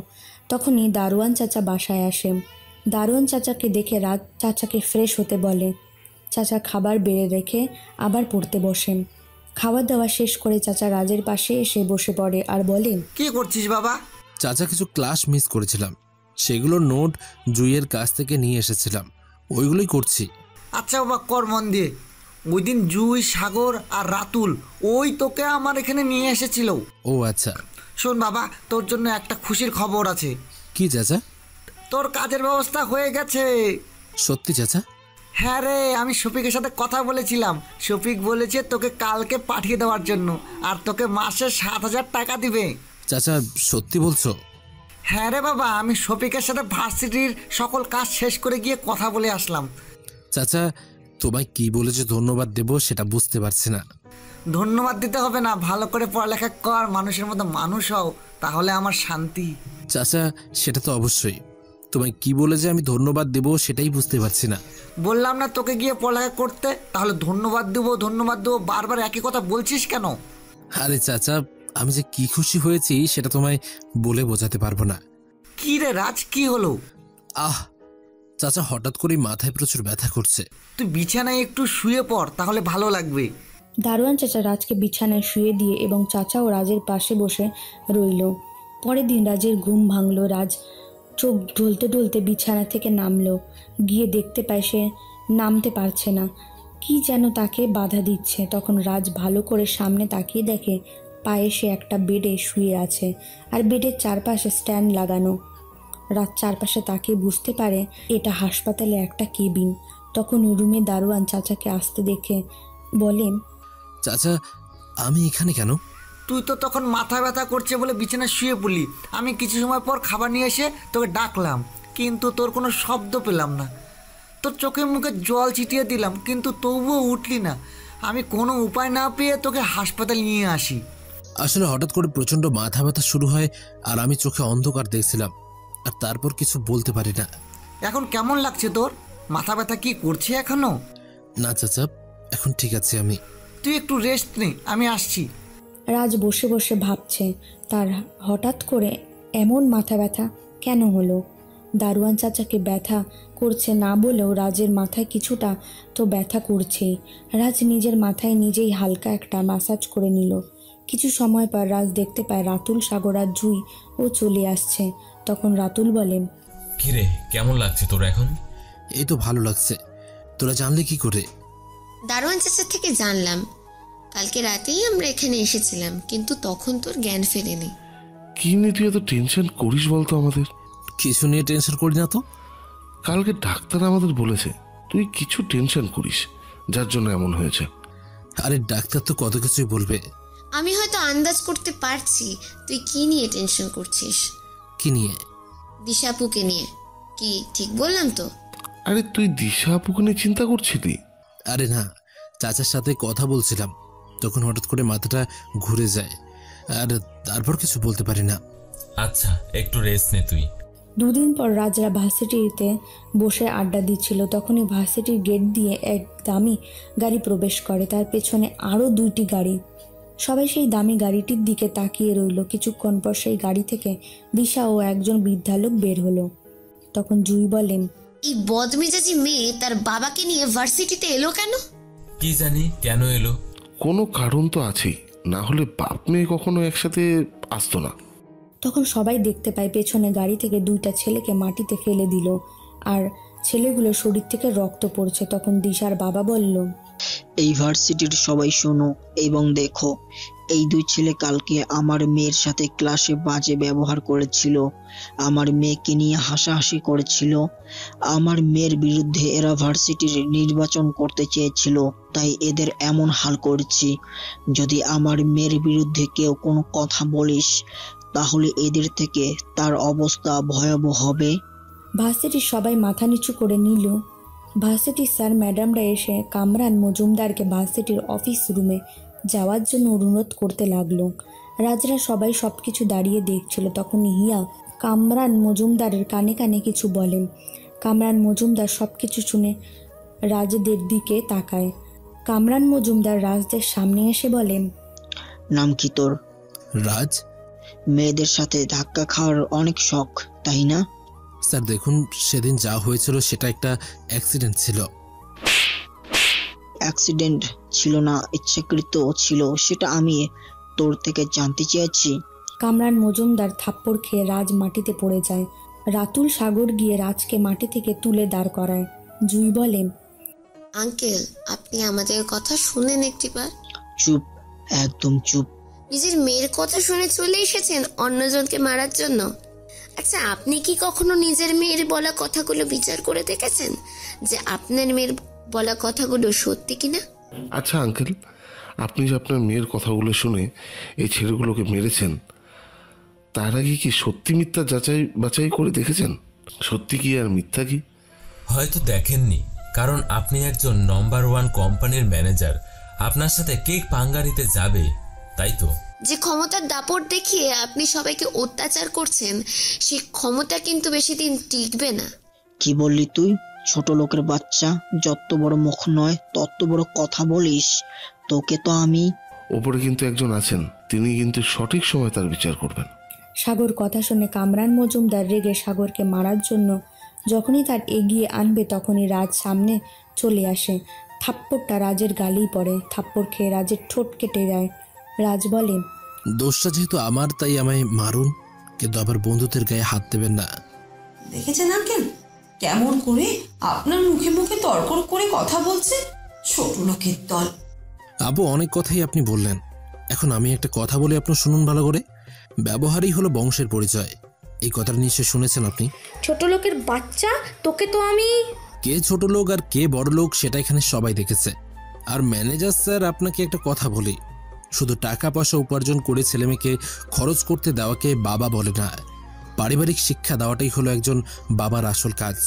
তখনই দারোয়ান চাচা বাসায় আসে। দারোয়ান চাচাকে দেখে রাজ চাচাকে ফ্রেশ হতে বলে। চাচা খাবার বেড়ে রেখে আবার পড়তে বসেন। খাওয়া দাওয়া শেষ করে চাচা রাজের পাশে এসে বসে পড়ে আর বলে, কি করছিস বাবা? চাচা কিছু ক্লাস মিস করেছিলাম, সেগুলোর নোট জুইয়ের কাছ থেকে নিয়ে এসেছিলাম, ওইগুলোই করছি। আচ্ছা বাবা, কর মন দিয়ে। ওই দিন জুই, সাগর আর রাতুল ওই তোকে আমার এখানে নিয়ে এসেছিল। ও আচ্ছা। শোন বাবা, তোর জন্য একটা খুশির খবর আছে। কি চাচা? তোর কাজের ব্যবস্থা হয়ে গেছে। সত্যি চাচা? হ্যাঁ রে, আমি শফিকের সাথে কথা বলেছিলাম। শফিক বলেছে তোকে কালকে পাঠিয়ে দেওয়ার জন্য, আর তোকে মাসে 7,000 টাকা দিবে। চাচা সত্যি বলছো? হ্যাঁ রে বাবা, আমি শফিকের সাথে ভার্সিটির সকল কাজ শেষ করে গিয়ে কথা বলে আসলাম। চাচা তোমায় কি বলেছে ধন্যবাদ দেব সেটা বুঝতে পারছি না। ধন্যবাদ দিতে হবে না, ভালো করে পড়ালেখা কর, মানুষের মতো মানুষ হও, তাহলে আমার শান্তি। চাচা সেটা তো অবশ্যই, তোমায় কি বলেছে আমি ধন্যবাদ দেব সেটাই বুঝতে পারছি না। বললাম না তোকে গিয়ে পড়ালেখা করতে, তাহলে ধন্যবাদ দেবো ধন্যবাদ দেবো বারবার একই কথা বলছিস কেন? আরে চাচা, আমি যে কি খুশি হয়েছি সেটা তোমায় বলে বোঝাতে পারবো না। কি রে রাজ, কি হলো? চাচা হঠাৎ করে মাথায় প্রচুর ব্যথা করছে। তুই বিছানায় একটু শুয়ে পড়, তাহলে ভালো লাগবে। দারোয়ান চাচা রাজকে বিছানায় শুয়ে দিয়ে এবং চাচা ও রাজের পাশে বসে রইল। পরের দিন রাজের ঘুম ভাঙল। রাজ চোখ ঢলতে ঢলতে বিছানা থেকে নামলো। গিয়ে দেখতে পায় সে নামতে পারছে না, কি যেন তাকে বাধা দিচ্ছে। তখন রাজ ভালো করে সামনে তাকিয়ে দেখে পায়ে সে একটা বেডে শুয়ে আছে, আর বেডের চারপাশে স্ট্যান্ড লাগানো। রাত চারপাশে তাকিয়ে বুঝতে পারে এটা হাসপাতালে একটা কেবিন। তখন রুমে দারোয়ান চাচাকে আসতে দেখে বলে, চাচা আমি এখানে কেন? তুই তো তখন মাথা ব্যথা করছে বলে বিছানায় শুয়ে পড়লি। আমি কিছু সময় পর খাবার নিয়ে এসে তোকে ডাকলাম, কিন্তু তোর কোনো শব্দ পেলাম না। তোর চোখে মুখে জল ছিটিয়ে দিলাম, কিন্তু তবুও উঠলি না। আমি কোনো উপায় না পেয়ে তোকে হাসপাতালে নিয়ে আসি। আসলে হঠাৎ করে প্রচন্ড মাথা ব্যথা শুরু হয়, আর আমি চোখে অন্ধকার দেখছিলাম, আর তারপর কিছু বলতে পারি না। এখন কেমন লাগছে তোর? মাথা ব্যথা কি করছে এখনো? না চাচা, এখন ঠিক আছে আমি। তুই একটু রেস্ট নে, আমি আসছি। রাজ বসে বসে ভাবছে তার হঠাৎ করে এমন মাথা ব্যথা কেন হলো। দারোয়ান চাচাকে ব্যথা করছে না বলেও রাজের মাথায় কিছুটা তো ব্যথা করছেই। রাজ নিজের মাথায় নিজেই হালকা একটা ম্যাসাজ করে নিল। কিছু সময় পর রাজ দেখতে পায় রাতুল, সাগর আর জুই ও চলে আসছে। তখন রাতুল বলেন, কিরে, কেমন লাগছে তোর এখন? এই তো ভালো লাগছে। তোরা জানলে কি করে? দারোয়ান চাচার থেকে জানলাম। কালকে রাতেই আমরা এখানে এসেছিলাম, কিন্তু তখন তোর জ্ঞান ফেরেনি। কি নিয়ে তুই এত টেনশন করিস বলতো আমাদের? কিছু নিয়ে টেনশন করি না তো। কালকে ডাক্তার আমাদের বলেছে তুই কিছু টেনশন করিস, যার জন্য এমন হয়েছে। আরে ডাক্তার তো কত কিছুই বলবে। আমি হয়তো আন্দাজ করতে পারছি তুই কি নিয়ে টেনশন করছিস। কি নিয়ে? দিশাপুকে নিয়ে। কি ঠিক বললাম তো? আরে তুই দিশা আপুকে নিয়ে চিন্তা করছিলি? আরে না, চাচার সাথে কথা বলছিলাম, তখন হঠাৎ করে মাথাটা ঘুরে যায়, আর তারপর কিছু বলতে পারি না। আচ্ছা, একটু রেস্ট নে তুই। দুদিন পর রাজরা ভার্সিটিতে বসে আড্ডা দিচ্ছিল। তখনই ভার্সিটির গেট দিয়ে এক দামি গাড়ি প্রবেশ করে, তার পেছনে আরও 2টি গাড়ি। সবাই সেই দামি গাড়িটির দিকে তাকিয়ে রইল। কিছুক্ষণ পর সেই গাড়ি থেকে দিশা ও একজন বৃদ্ধা লোক বের হলো। তখন জুই বলেন, এই বদমেজাজি মেয়ে তার বাবাকে নিয়ে ভার্সিটিতে এলো কেন? কি জানি কেন এলো। কোনো কারণ তো আছেই, না হলে বাপ মেয়ে কখনো একসাথে আসতো না। তখন সবাই দেখতে পায় পেছনে গাড়ি থেকে 2টা ছেলেকে মাটিতে ফেলে দিল, আর ছেলেগুলোর শরীর থেকে রক্ত পড়ছে। তখন দিশার বাবা বলল, এই ভার্সিটির সবাই শোনো এবং দেখো, এই 2 ছেলে কালকে আমার মেয়ের সাথে ক্লাসে বাজে ব্যবহার করেছিল, আমার মেয়েকে নিয়ে হাসাহাসি করেছিল। আমার মেয়ের বিরুদ্ধে এরা ভার্সিটির নির্বাচন করতে চেয়েছিল, তাই এদের এমন হাল করেছি। যদি আমার মেয়ের বিরুদ্ধে কেউ কোনো কথা বলিস, তাহলে এদের থেকে তার অবস্থা ভয়াবহ হবে। ভার্সিটির সবাই মাথা নিচু করে নিল। ভার্সিটির স্যার ম্যাডামরা এসে কামরান মজুমদারকে ভার্সিটির অফিস রুমে যাওয়ার জন্য অনুরোধ করতে লাগলো। রাজরা সবাই সব কিছু দাঁড়িয়ে দেখছিল। তখন হিয়া কামরান মজুমদারের কানে কানে কিছু বলেন। কামরান মজুমদার সব কিছু শুনে রাজদের দিকে তাকায়। কামরান মজুমদার রাজদের সামনে এসে বলেন, নাম কি তোর? রাজ। মেয়েদের সাথে ধাক্কা খাওয়ার অনেক শখ, তাই না? স্যার দেখুন, সেদিন যা হয়েছিল সেটা একটা অ্যাক্সিডেন্ট ছিল। অ্যাক্সিডেন্ট ছিল না, ইচ্ছাকৃত ছিল, সেটা আমি তোর থেকে জানতে চেয়েছি। কামরান মজুমদার থাপ্পড় খেয়ে রাজ মাটিতে পড়ে যায়। রাতুল, সাগর গিয়ে রাজকে মাটি থেকে তুলে দাঁড় করায়। জুই বলেন, আঙ্কেল, আপনি আমাদের কথা শুনেন একটিবার। চুপ, একদম চুপ। নিজের মেয়ের কথা শুনে চলে এসেছেন অন্যজনকে মারার জন্য। আচ্ছা, আপনি কি কখনো নিজের মেয়ের বলা কথাগুলো বিচার করে দেখেছেন যে আপনার মেয়ের বলা কথাগুলো সত্যি কিনা? আচ্ছা আঙ্কেল, আপনি যে আপনার মেয়ের কথাগুলো শুনে এই ছেলেগুলোকে মেরেছেন, তার আগে কি সত্যি মিথ্যা যাচাই বাছাই করে দেখেছেন? সত্যি কি আর মিথ্যা কি? হয়তো দেখেননি, কারণ আপনি একজন নম্বর 1 কোম্পানির ম্যানেজার। আপনার সাথে কে পাঙ্গা নিতে যাবে, তাই তো? যে ক্ষমতার দাপট দেখিয়ে আপনি সবাইকে অত্যাচার করছেন, সেই ক্ষমতা কিন্তু বেশি দিন টিকবে না। কি বললি তুই? ছোট লোকের বাচ্চা, যত বড় মুখ নয় তত বড় কথা বলিস। তোকে তো আমি... ওপরে কিন্তু একজন আছেন, তিনি কিন্তু সঠিক সময় তার বিচার করবেন। সাগর কথা শুনে কামরান মজুমদার রেগে সাগরকে মারার জন্য যখনই তার এগিয়ে আনবে, তখনই রাজ সামনে চলে আসে। থাপ্পড়টা রাজের গালেই পড়ে। থাপ্পড় খেয়ে রাজের ঠোঁট কেটে যায়। রাজ বলেন, দোষটা যেহেতু আমার, তাই আমায় মারুন, কিন্তু আবার বন্ধুদের গায়ে হাত দেবেন না। দেখেছেন আঙ্কেল কেমন করে আপনার মুখে মুখে তর্ক করে কথা বলছে? ছোট লোকের দল। আবু, অনেক কথাই আপনি বললেন, এখন আমি একটা কথা বলে আপনি শুনুন ভালো করে। ব্যবহারই হলো বংশের পরিচয়, এই কথাটা নিশ্চয় শুনেছেন আপনি। ছোট লোকের বাচ্চা, তোকে তো আমি... কে ছোট লোক আর কে বড় লোক সেটা এখানে সবাই দেখেছে। আর ম্যানেজার স্যার, আপনাকে একটা কথা বলি, শুধু টাকা পয়সা উপার্জন করে ছেলেমেয়েকে খরচ করতে দেওয়াকে বাবা বলে না। পারিবারিক শিক্ষা দেওয়াটাই হলো একজন বাবার আসল কাজ।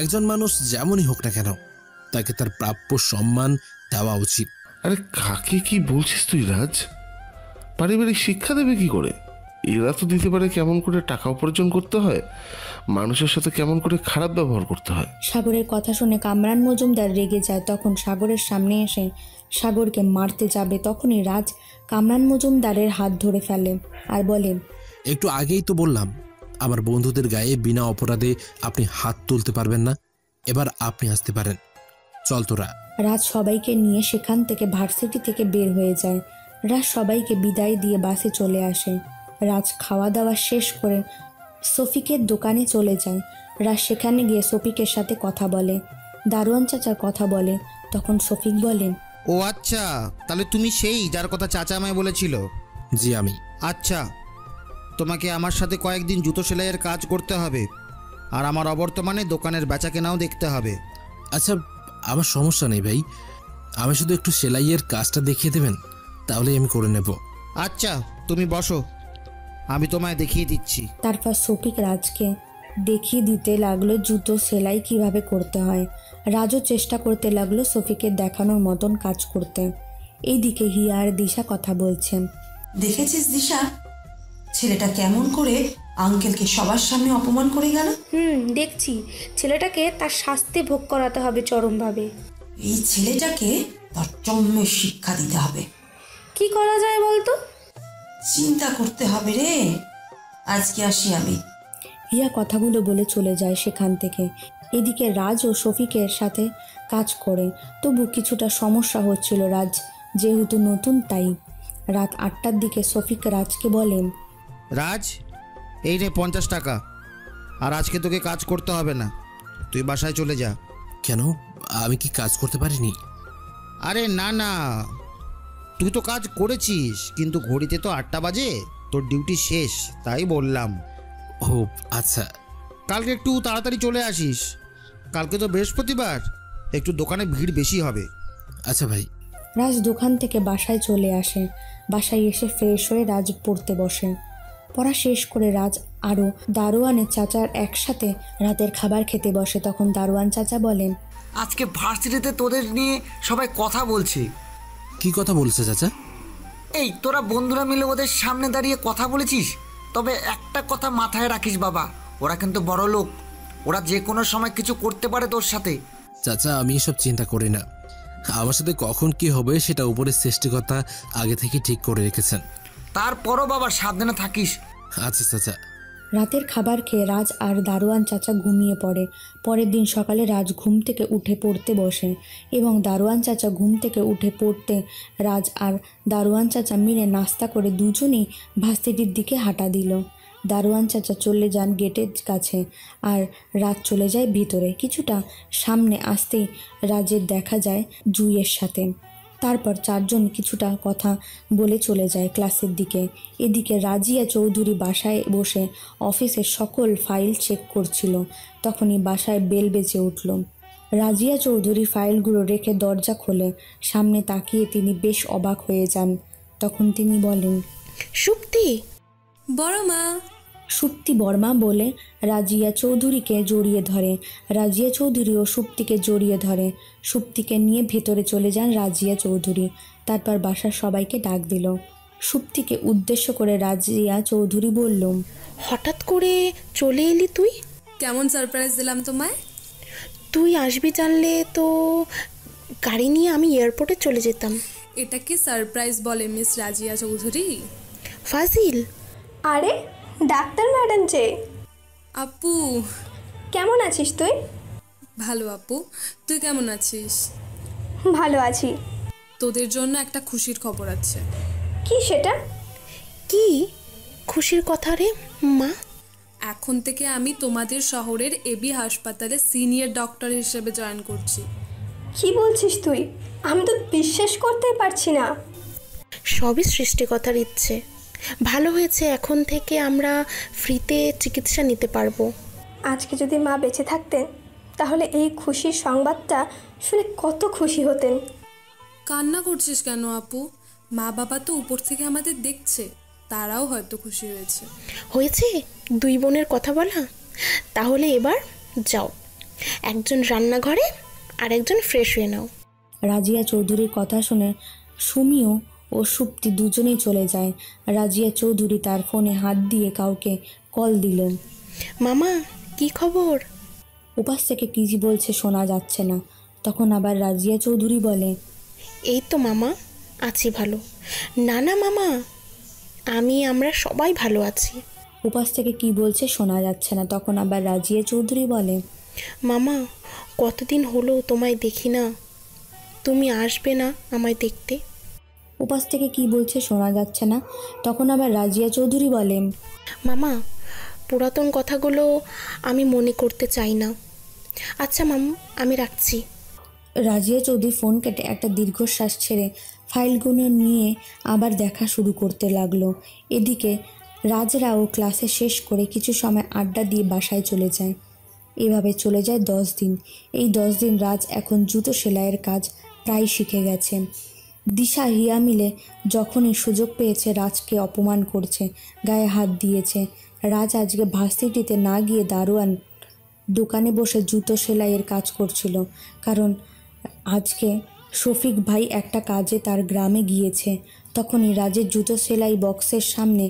একজন মানুষ যেমনই হোক না কেন, তাকে তার প্রাপ্য সম্মান দেওয়া উচিত। আরে কাকে কি বলছিস তুই রাজ? পারিবারিক শিক্ষা দেবে কি করে? এরা তো দিতে পারে কেমন করে টাকা উপার্জন করতে হয়, মানুষের সাথে কেমন করে খারাপ ব্যবহার করতে হয়। সাগরের কথা শুনে কামরান মজুমদার রেগে যায়। তখন সাগরের সামনে এসে সাগরকে মারতে যাবে, তখনই রাজ কামরান মজুমদারের হাত ধরে ফেলে আর বলে, একটু আগেই তো বললাম আমার বন্ধুদের গায়ে বিনা অপরাধে আপনি হাত তুলতে পারবেন না, এবার আপনি আসতে পারেন, চল তোরা। রাজ সবাইকে নিয়ে সেখান থেকে ভার্সিটি থেকে বের হয়ে যায়। রাজ সবাইকে বিদায় দিয়ে বাসে চলে আসে। রাজ খাওয়া দাওয়া শেষ করে শফিকের দোকানে চলে যায়। রাজ সেখানে গিয়ে শফিকের সাথে কথা বলে, দারোয়ান চাচার কথা বলে। তখন শফিক বলে, ও আচ্ছা, তাহলে তুমি সেই যার কথা চাচা আমায় বলেছিল? জি আমি। আচ্ছা, তোমাকে আমার সাথে কয়েকদিন জুতো সেলাইয়ের কাজ করতে হবে, আর আমার অবর্তমানে দোকানের বেচা কেনাও দেখতে হবে। আচ্ছা, আমার সমস্যা নেই ভাই, আমি শুধু একটু সেলাইয়ের কাজটা দেখিয়ে দেবেন, তাহলেই আমি করে নেব। আচ্ছা, তুমি বসো, আমি তোমায় দেখিয়ে দিচ্ছি। তারপর শফিক রাজকে দেখিয়ে দিতে লাগলো জুতো সেলাই কিভাবে করতে হয়। রাজও চেষ্টা করতে লাগলো শফিকের দেখানোর মতন কাজ করতে। এইদিকে হিয়া আর দিশা কথা বলছেন। দেখেছিস দিশা, ছেলেটা কেমন করে আঙ্কেলকে সবার সামনে অপমান করে গেল? দেখছি, ছেলেটাকে তার শাস্তি ভোগ করাতে হবে চরমভাবে। এই ছেলেটাকে তার চরমের শিক্ষা দিতে হবে। কি করা যায় বলতো? চিন্তা করতে হবে রে, আজকে আসি আমি। হিয়া কথাগুলো বলে চলে যায় সেখান থেকে। এদিকে রাজ ও শফিকের সাথে কাজ করে, তবু কিছুটা সমস্যা হচ্ছিল রাজ যেহেতু নতুন তাই। রাত 8টার দিকে শফিক রাজকে বলেন, রাজ, এই নে 50 টাকা, আর আজকে তোকে কাজ করতে হবে না, তুই বাসায় চলে যা। কেন, আমি কি কাজ করতে পারিনি? আরে না না, তুই তো কাজ করেছিস, কিন্তু ঘড়িতে তো 8টা বাজে, তোর ডিউটি শেষ, তাই বললাম। ও আচ্ছা, কালকে একটু তাড়াতাড়ি চলে আসিস, কালকে তো বৃহস্পতিবার, একটু দোকানে ভিড় বেশি হবে। আচ্ছা ভাই। রাজ দোকান থেকে বাসায় চলে আসে। বাসায় এসে ফ্রেশ হয়ে রাজ পড়তে বসে। পড়া শেষ করে রাজ আরও দারোয়ানের চাচার একসাথে রাতের খাবার খেতে বসে। তখন দারোয়ান চাচা বলেন, আজকে ভার্সিটিতে তোদের নিয়ে সবাই কথা বলছে। কি কথা বলছে চাচা? এই তোরা বন্ধুরা মিলে ওদের সামনে দাঁড়িয়ে কথা বলেছিস? তবে একটা কথা মাথায় রাখিস বাবা, ওরা কিন্তু বড় লোক, ওরা যে কোনো সময় কিছু করতে পারে তোর সাথে। চাচা, আমি এসব চিন্তা করি না, আমার সাথে কখন কি হবে সেটা উপরের সৃষ্টিকর্তা আগে থেকে ঠিক করে রেখেছেন। তারপরও বাবা সাবধানে থাকিস। আচ্ছা চাচা। রাতের খাবার খেয়ে রাজ আর দারোয়ান চাচা ঘুমিয়ে পড়ে। পরের দিন সকালে রাজ ঘুম থেকে উঠে পড়তে বসে এবং দারোয়ান চাচা ঘুম থেকে উঠে পড়তে রাজ আর দারোয়ান চাচা মিলে নাস্তা করে দুজনেই ভার্সিটির দিকে হাঁটা দিল। দারোয়ান চাচা চলে যান গেটের কাছে আর রাজ চলে যায় ভিতরে। কিছুটা সামনে আসতেই রাজের দেখা যায় জুইয়ের সাথে। তারপর চারজন কিছুটা কথা বলে চলে যায় ক্লাসের দিকে। এদিকে রাজিয়া চৌধুরী বাসায় বসে অফিসের সকল ফাইল চেক করছিল। তখনই বাসায় বেল বেজে উঠল। রাজিয়া চৌধুরী ফাইলগুলো রেখে দরজা খোলে। সামনে তাকিয়ে তিনি বেশ অবাক হয়ে যান। তখন তিনি বলেন, সুপ্তি বড় মা। সুপ্তি বর্মা বলে রাজিয়া চৌধুরীকে জড়িয়ে ধরে। রাজিয়া চৌধুরী ও সুপ্তিকে জড়িয়ে ধরে। সুপ্তিকে নিয়ে ভেতরে চলে যান রাজিয়া চৌধুরী। তারপর বাসার সবাইকে ডাক দিল। সুপ্তিকে উদ্দেশ্য করে রাজিয়া চৌধুরী বলল, হঠাৎ করে চলে এলি তুই? কেমন সারপ্রাইজ দিলাম তোমায়? তুই আসবি জানলে তো গাড়ি নিয়ে আমি এয়ারপোর্টে চলে যেতাম। এটা কি সারপ্রাইজ বলে মিস রাজিয়া চৌধুরী? ফাজিল। আরে ডাক্তার ম্যাডাম যে। আপু কেমন আছিস তুই? ভালো আপু, তুই কেমন আছিস? ভালো আছি। তোদের জন্য একটা খুশির খবর আছে। কি সেটা? কি খুশির কথা রে মা? এখন থেকে আমি তোমাদের শহরের এবি হাসপাতালে সিনিয়র ডক্টর হিসেবে জয়েন করছি। কি বলছিস তুই? আমি তো বিশ্বাস করতেই পারছি না। সবই সৃষ্টিকর্তার ইচ্ছে। ভালো হয়েছে, এখন থেকে আমরা ফ্রিতে চিকিৎসা নিতে পারবো। আজকে যদি মা বেঁচে থাকতেন তাহলে এই খুশির সংবাদটা শুনে কত খুশি হতেন। কান্না করছিস কেন আপু? মা বাবা তো উপর থেকে আমাদের দেখছে, তারাও হয়তো খুশি হয়েছে। হয়েছে দুই বোনের কথা বলা। তাহলে এবার যাও, একজন রান্নাঘরে আর একজন ফ্রেশ হয়ে নাও। রাজিয়া চৌধুরীর কথা শুনে সুমিও ও সুপ্তি দুজনেই চলে যায়। রাজিয়া চৌধুরী তার ফোনে হাত দিয়ে কাউকে কল দিল। মামা কি খবর? উপাস থেকে কি বলছে শোনা যাচ্ছে না। তখন আবার রাজিয়া চৌধুরী বলে, এই তো মামা, আছি ভালো। না না মামা, আমরা সবাই ভালো আছি। উপাস থেকে কি বলছে শোনা যাচ্ছে না। তখন আবার রাজিয়া চৌধুরী বলে, মামা কতদিন হলো তোমায় দেখি না, তুমি আসবে না আমায় দেখতে? উপাস থেকে কি বলছে শোনা যাচ্ছে না। তখন আবার রাজিয়া চৌধুরী বলে, মামা পুরাতন কথাগুলো আমি মনে করতে চাই না। আচ্ছা মামা, আমি রাখছি। রাজিয়া চৌধুরী ফোন কেটে একটা দীর্ঘশ্বাস ছেড়ে ফাইলগুলো নিয়ে আবার দেখা শুরু করতে লাগলো। এদিকে রাজরাও ক্লাসে শেষ করে কিছু সময় আড্ডা দিয়ে বাসায় চলে যায়। এভাবে চলে যায় 10 দিন। এই 10 দিন রাজ এখন জুতো সেলাইয়ের কাজ প্রায় শিখে গেছে। দিশা হিয়া মিলে যখনই সুযোগ পেয়েছে রাজকে অপমান করছে, গায়ে হাত দিয়েছে। রাজ আজকে ভার্সিটিতে না গিয়ে দারোয়ান দোকানে বসে জুতো সেলাইয়ের কাজ করছিল, কারণ আজকে শফিক ভাই একটা কাজে তার গ্রামে গিয়েছে। তখনই রাজের জুতো সেলাই বক্সের সামনে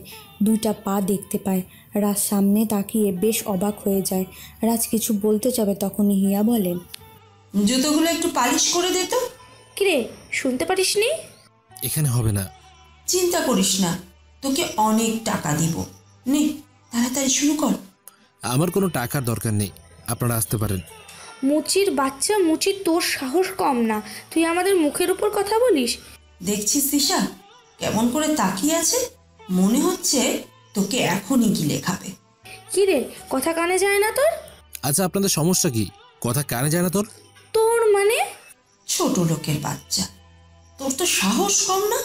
2টা পা দেখতে পায়। রাজ সামনে তাকিয়ে বেশ অবাক হয়ে যায়। রাজ কিছু বলতে যাবে, তখনই হিয়া বলে, জুতোগুলো একটু পালিশ করে দে তো। কিরে, শুনতে পারিস নি? এখানে হবে না। চিন্তা করিস না, তোকে অনেক টাকা দিব। নে তাড়াতাড়ি শুরু কর। আমার কোনো টাকার দরকার নেই, আপনারা আসতে পারেন। মুচির বাচ্চা মুচি, তোর সাহস কম না, তুই আমাদের মুখের উপর কথা বলিস? দেখছিস দিশা কেমন করে তাকিয়ে আছে, মনে হচ্ছে তোকে এখনই গিলে খাবে। কি রে, কথা কানে যায় না তোর? আচ্ছা আপনাদের সমস্যা কি? কথা কানে যায় না তোর? তোর মানে? ছোট লোকের বাচ্চা, তোর তো সাহস কম না।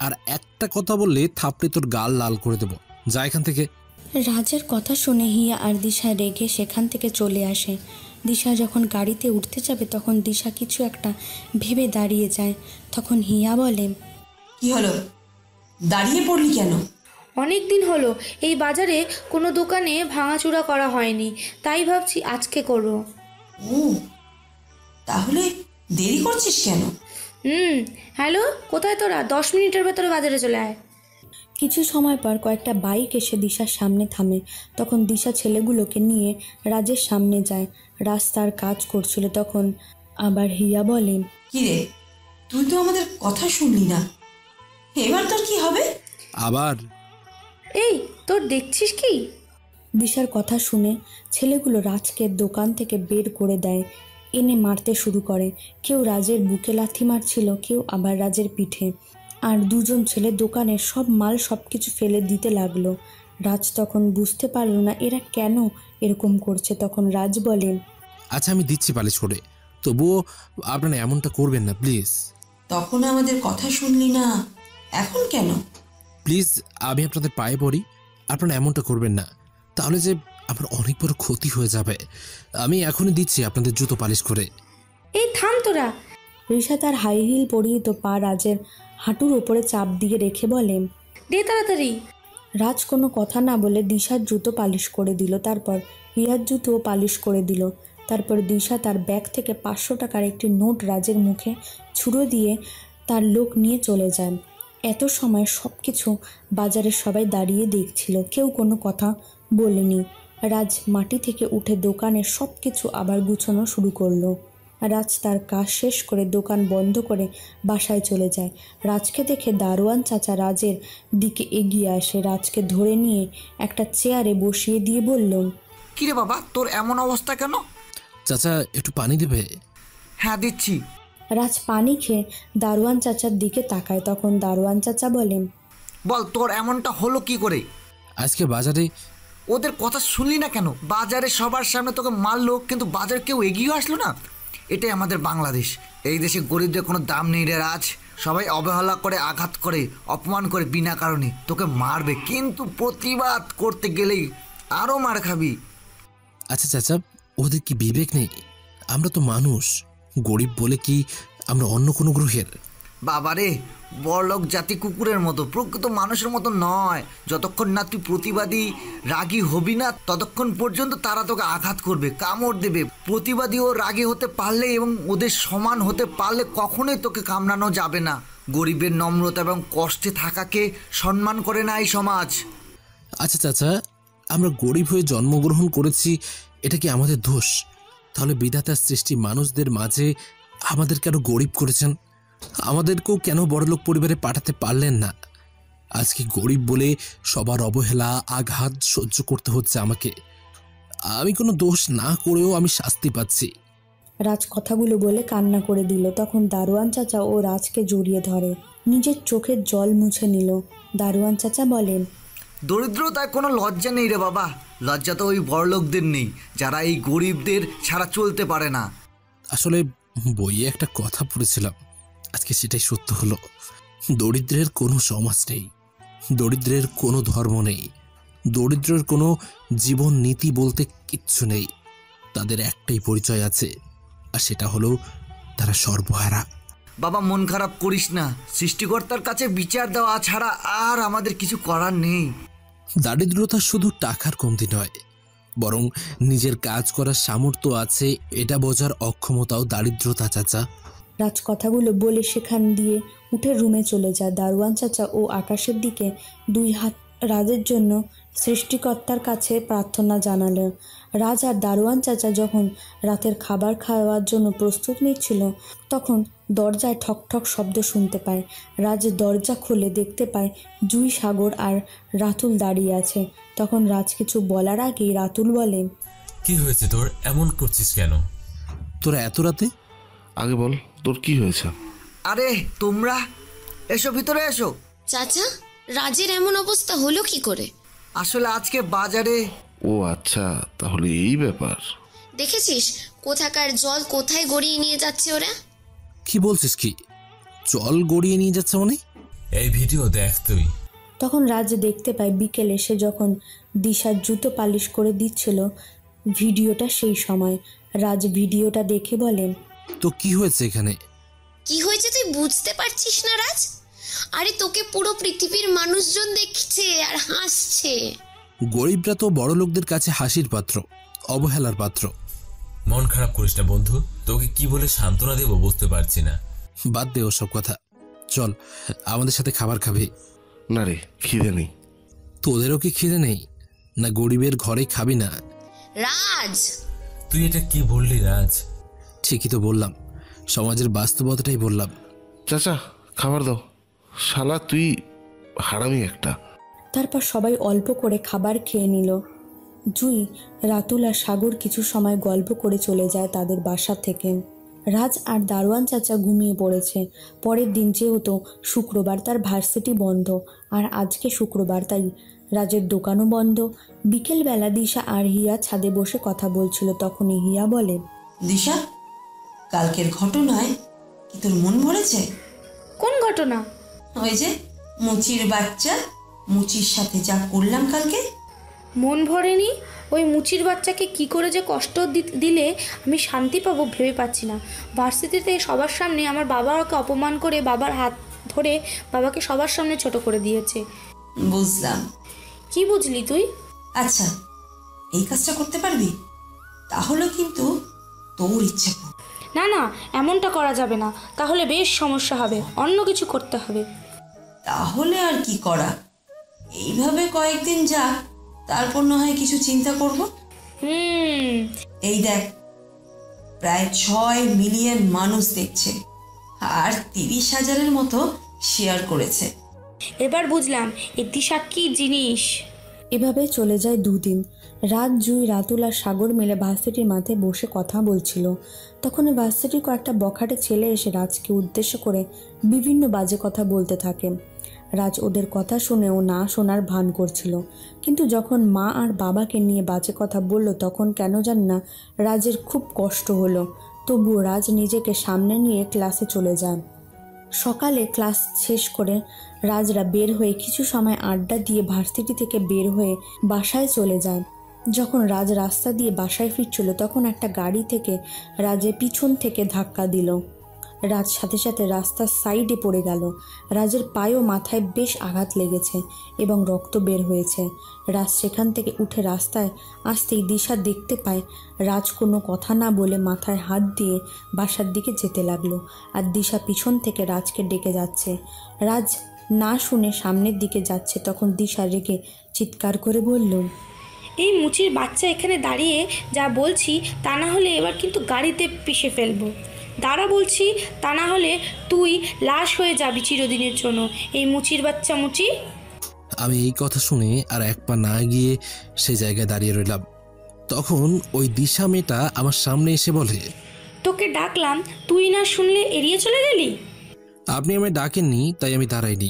আর একটা কথা বললে থাপড়ে তোর গাল লাল করে দেব, যা এখান থেকে। রাজের কথা শুনে হিয়া আর দিশা রেগে সেখান থেকে চলে আসে। দিশা যখন গাড়িতে উঠতে যাবে তখন দিশা কিছু একটা ভেবে দাঁড়িয়ে যায়। তখন হিয়া বলে, কি হলো, দাঁড়িয়ে পড়লি কেন? অনেক দিন হলো এই বাজারে কোনো দোকানে ভাঙাচুরা করা হয়নি, তাই ভাবছি আজকে করব। ও তাহলে দেরি করছিস কেন? হ্যালো, কোথায় তোরা? 10 মিনিটের ভেতরে বাজারে চলে আয়। কিছু সময় পর কয়েকটা বাইক এসে দিশার সামনে থামে। তখন দিশা ছেলেগুলোকে নিয়ে রাজের সামনে যায়। রাজ তার কাজ করছিল। তখন আবার হিয়া বলে, কি রে, তুই তো আমাদের কথা শুনলি না, এবার তোর কি হবে? আবার এই তোর দেখছিস কি? দিশার কথা শুনে ছেলেগুলো রাজকে দোকান থেকে বের করে দেয়, এনে মারতে শুরু করে। কেউ রাজের বুকে লাথি মারছিল, কেউ আবার রাজের পিঠে। আর 2জন ছেলে দোকানের সব মাল সব কিছু ফেলে দিতে লাগলো। রাজ তখন বুঝতে পারল না এরা কেন এরকম করছে। তখন রাজ বলে, আচ্ছা আমি দিচ্ছি পালিশ করে, তবুও আপনারা এমনটা করবেন না প্লিজ। তখন আমাদের কথা শুনলি না, এখন কেন? প্লিজ আমি আপনাদের পায়ে পড়ি, আপনারা এমনটা করবেন না, তাহলে যে আমার অনেক বড় ক্ষতি হয়ে যাবে। আমি এখনই দিচ্ছি আপনাদের জুতো পালিশ করে। এই থাম তোরা। ঋষা তার হাই হিল পরিহিত পা রাজের হাঁটুর ওপরে চাপ দিয়ে রেখে বলে, দে তাড়াতাড়ি। রাজ কোনো কথা না বলে দিশার জুতো পালিশ করে দিল। তারপর হিয়ার জুতোও পালিশ করে দিল। তারপর দিশা তার ব্যাগ থেকে 500 টাকার একটি নোট রাজের মুখে ছুঁড়ে দিয়ে তার লোক নিয়ে চলে যান। এত সময় সব কিছু বাজারের সবাই দাঁড়িয়ে দেখছিল, কেউ কোনো কথা বলেনি। রাজ মাটি থেকে উঠে দোকানের সব কিছু আবার গুছানো শুরু করলো। রাজ তার কাজ শেষ করে দোকান বন্ধ করে বাসায় চলে যায়। রাজকে দেখে দারোয়ান চাচা রাজের দিকে এগিয়ে আসে। রাজকে ধরে নিয়ে একটা চেয়ারে বসিয়ে দিয়ে বলল, কিরে বাবা, তোর এমন অবস্থা কেন? চাচা একটু পানি দেবে? হ্যাঁ দিচ্ছি। রাজ পানি খেয়ে দারোয়ান চাচার দিকে তাকায়। তখন দারোয়ান চাচা বলেন, বল তোর এমনটা হলো কি করে? আজকে বাজারে ওদের কথা শুনলি না কেন? বাজারে সবার সামনে তোকে মারলো, কিন্তু বাজারে কেউ এগিয়ে আসলো না। এটাই আমাদের বাংলাদেশ। এই দেশে গরিবদের কোনো দাম নেই রে রাজ। সবাই অবহেলা করে, আঘাত করে, অপমান করে, বিনা কারণে তোকে মারবে, কিন্তু প্রতিবাদ করতে গেলেই আরও মার খাবি। আচ্ছা চাচা, ওদের কি বিবেক নেই? আমরা তো মানুষ, গরিব বলে কি আমরা অন্য কোনো গ্রহের? বাবারে, বড়লোক জাতি কুকুরের মতো, প্রকৃত মানুষের মতো নয়। যতক্ষণ না তুই প্রতিবাদী রাগী হবি না, ততক্ষণ পর্যন্ত তারা তোকে আঘাত করবে, কামড় দেবে। প্রতিবাদী ও রাগী হতে পারলে এবং ওদের সমান হতে পারলে কখনোই তোকে কামড়ানো যাবে না। গরিবের নম্রতা এবং কষ্টে থাকাকে সম্মান করে না এই সমাজ। আচ্ছা চাচা, আমরা গরিব হয়ে জন্মগ্রহণ করেছি, এটা কি আমাদের দোষ? তাহলে বিধাতার সৃষ্টি মানুষদের মাঝে আমাদের কেন গরিব করেছেন? আমাদেরকেও কেন বড়লোক পরিবারে পাঠাতে পারলেন না? আজকে গরিব বলে সবার অবহেলা, আঘাত সহ্য করতে হচ্ছে আমাকে। আমি কোনো দোষ না করেও আমি শাস্তি পাচ্ছি। রাজ কথাগুলো বলে কান্না করে দিল। তখন দারোয়ান চাচা ও রাজকে জড়িয়ে ধরে, নিজের চোখের জল মুছে নিল। দারোয়ান চাচা বলেন, দরিদ্রতায় কোনো লজ্জা নেই রে বাবা। লজ্জা তো ওই বড়লোকদের নেই যারা এই গরিবদের ছাড়া চলতে পারে না। আসলে বইয়ে একটা কথা পড়েছিলাম, আজকে সেটাই সত্য হলো। দরিদ্রের কোনো সমাজ নেই, দরিদ্রের কোনো ধর্ম নেই, দরিদ্রের কোনো জীবন নীতি বলতে কিচ্ছু নেই। তাদের একটাই পরিচয় আছে, আর সেটা হলো তারা সর্বহারা। বাবা মন খারাপ করিস না, সৃষ্টিকর্তার কাছে বিচার দেওয়া ছাড়া আর আমাদের কিছু করার নেই। দারিদ্রতা শুধু টাকার কমতি নয়, বরং নিজের কাজ করার সামর্থ্য আছে এটা বোঝার অক্ষমতাও দারিদ্রতা চাচা। রাজ কথাগুলো বলে সেখান দিয়ে উঠে রুমে চলে যায়। দারোয়ান চাচা ও আকাশের দিকে দুই হাত রাজের জন্য সৃষ্টিকর্তার কাছে প্রার্থনা জানালেন। রাজ আর দারোয়ান চাচা যখন রাতের খাবার খাওয়ার জন্য প্রস্তুত নিচ্ছিল, তখন দরজায় ঠক ঠক শব্দ শুনতে পায়। রাজ দরজা খুলে দেখতে পায় জুই, সাগর আর রাতুল দাঁড়িয়ে আছে। তখন রাজ কিছু বলার আগেই রাতুল বলে, কি হয়েছে তোর? এমন করছিস কেন? তোরা এত রাতে? আগে বল তোর কি হয়েছে? আরে তোমরা এসো, ভিতরে এসো। চাচা, রাজের এমন অবস্থা হলো কি করে? আসলে আজকে বাজারে। ও আচ্ছা, তাহলে এই ব্যাপার। দেখেছিস কোথাকার জল কোথায় গড়িয়ে নিয়ে যাচ্ছে ওরা? কি বলছিস? কি জল গড়িয়ে নিয়ে যাচ্ছে মানে? এই ভিডিও দেখ তুই। তখন রাজ দেখতে পায় বিকেলে সে যখন দিশার জুতো পালিশ করে দিচ্ছিল। ভিডিওটা সেই সময়। রাজ ভিডিওটা দেখে বলেন, তো কি হয়েছে এখানে? কি হয়েছে তুই বুঝতে পারছিস না রাজ? আরে তোকে পুরো পৃথিবীর মানুষজন দেখছে আর হাসছে। গরিবরা তো বড় লোকদের কাছে হাসির পাত্র, অবহেলার পাত্র। মন খারাপ করিস না বন্ধু, তোকে কি বলে সান্ত্বনা দেব বুঝতে পারছি না। বাদ দে ওসব কথা, চল আমাদের সাথে খাবার খাবি। না রে, খিদে নেই। তোদেরও কি খিদে নেই? না গরিবের ঘরে খাবি না? রাজ, তুই এটা কি বললি রাজ? ঠিকই তো বললাম, সমাজের বাস্তবতাটাই বললাম। চাচা খাবার দাও। শালা তুই হারামি একটা। তারপর সবাই অল্প করে খাবার খেয়ে নিল। জুই, রাতুল আর সাগর কিছু সময় গল্প করে চলে যায় তাদের বাসা থেকে। রাজ আর দারোয়ান চাচা ঘুমিয়ে পড়েছে। পরের দিন যেহেতু শুক্রবার, তার ভার্সিটি বন্ধ, আর আজকে শুক্রবার, তাই রাজের দোকানও বন্ধ। বিকেলবেলা দিশা আর হিয়া ছাদে বসে কথা বলছিল। তখনই হিয়া বলে, দিশা, কালকের ঘটনায় কি তোর মন ভরেছে? কোন ঘটনা? ওই যে মুচির বাচ্চা, মুচির সাথে যা করলাম কালকে। মন ভরেনি? ওই মুচির বাচ্চাকে কি করে যে কষ্ট দিলে আমি শান্তি পাবো ভেবে পাচ্ছি না। ভার্সিটিতে সবার সামনে আমার বাবাকে অপমান করে, বাবার হাত ধরে বাবাকে সবার সামনে ছোট করে দিয়েছে। বুঝলাম। কি বুঝলি তুই? আচ্ছা, এই কাজটা করতে পারবি? তাহলে কিন্তু তোর ইচ্ছা। না না, এমনটা করা যাবে না, তাহলে বেশ সমস্যা হবে, অন্য কিছু করতে হবে। তাহলে আর কি করা, এইভাবে কয়েকদিন যা, তারপর না হয় কিছু চিন্তা করব। এই দেখ, প্রায় 6 মিলিয়ন মানুষ দেখছে আর 30,000-এর মতো শেয়ার করেছে। এবার বুঝলাম এই দিশা কি জিনিস। এভাবে চলে যায় দুদিন। রাত, জুই, রাতুল আর সাগর মিলে ভার্সিটির মাঠে বসে কথা বলছিল। তখন ভার্সিটির কয়েকটা বখাটে ছেলে এসে রাজকে উদ্দেশ্য করে বিভিন্ন বাজে কথা বলতে থাকে। রাজ ওদের কথা শুনেও না শোনার ভান করছিল, কিন্তু যখন মা আর বাবাকে নিয়ে বাজে কথা বলল তখন কেন জান না রাজের খুব কষ্ট হলো। তবুও রাজ নিজেকে সামনে নিয়ে ক্লাসে চলে যায়। সকালে ক্লাস শেষ করে রাজরা বের হয়ে কিছু সময় আড্ডা দিয়ে ভার্সিটি থেকে বের হয়ে বাসায় চলে যায়। যখন রাজ রাস্তা দিয়ে বাসায় ফিরছিল তখন একটা গাড়ি থেকে রাজের পিছন থেকে ধাক্কা দিল। রাজ সাথে সাথে রাস্তার সাইডে পড়ে গেল। রাজের পায়ে ও মাথায় বেশ আঘাত লেগেছে এবং রক্ত বের হয়েছে। রাজ সেখান থেকে উঠে রাস্তায় আসতেই দিশা দেখতে পায় রাজ কোনো কথা না বলে মাথায় হাত দিয়ে বাসার দিকে যেতে লাগলো, আর দিশা পিছন থেকে রাজকে ডেকে যাচ্ছে। রাজ না শুনে সামনের দিকে যাচ্ছে, তখন দিশা রেগে চিৎকার করে বলল, এই মুচির বাচ্চা এখানে দাঁড়িয়ে যা বলছি তা না হলে এবার কিন্তু গাড়িতে পিষে ফেলবো। দাঁড়া বলছি, তা না হলে তুই লাশ হয়ে যাবি চিরদিনের জন্য। এই মুচির বাচ্চা মুচি। আমি এই কথা শুনে আর এক পা না গিয়ে সেই জায়গায় দাঁড়িয়ে রইলাম। তখন ওই দিশা মেয়েটা আমার সামনে এসে বলে, তোকে ডাকলাম, তুই না শুনলে এড়িয়ে চলে গেলি। আপনি আমায় ডাকেননি তাই আমি দাঁড়াইনি,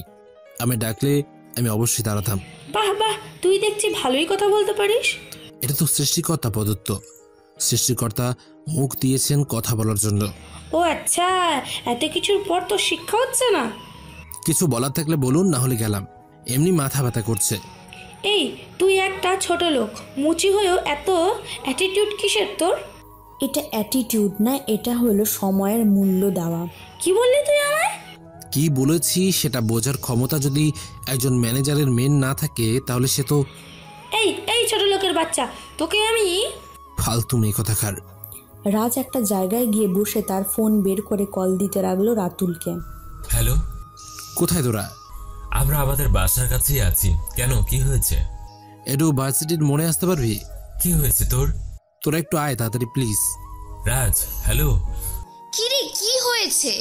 আমি ডাকলে আমি অবশ্যই দাঁড়াতাম। বাহ বাহ, তুই দেখছি ভালোই কথা বলতে পারিস। এটা তো সৃষ্টিকর্তা প্রদত্ত, সৃষ্টিকর্তা মুখ দিয়েছেন কথা বলার জন্য। ও আচ্ছা, এত কিছুর পর তো শিক্ষা হচ্ছে না। কিছু বলার থাকলে বলুন, না হলে গেলাম, এমনি মাথা ব্যথা করছে। এই তুই একটা ছোট লোক, মুচি হয়েও এত অ্যাটিটিউড কিসের তোর? এটা অ্যাটিটিউড না, এটা হলো সময়ের মূল্য দেওয়া। কি বললি তুই আমায়? কি বলেছি সেটা বোঝার ক্ষমতা যদি একজন ম্যানেজারের মেন না থাকে তাহলে সে তো। এই এই ছোট লোকের বাচ্চা, তোকে আমি। ফালতু মেয়ে কথাকার। রাজ একটা জায়গায় গিয়ে বসে তার ফোন বের করে কল দিতে লাগলো রাতুলকে। হ্যালো, কোথায় তোরা? আমরা আমাদের বাসার কাছেই আছি। কেন, কি হয়েছে? একটু ভার্সিটির মোড়ে আসতে পারবি? কি হয়েছে তোর? তোরা একটু আয় তাড়াতাড়ি প্লিজ। Raj, hello. কিরে, কি হয়েছে?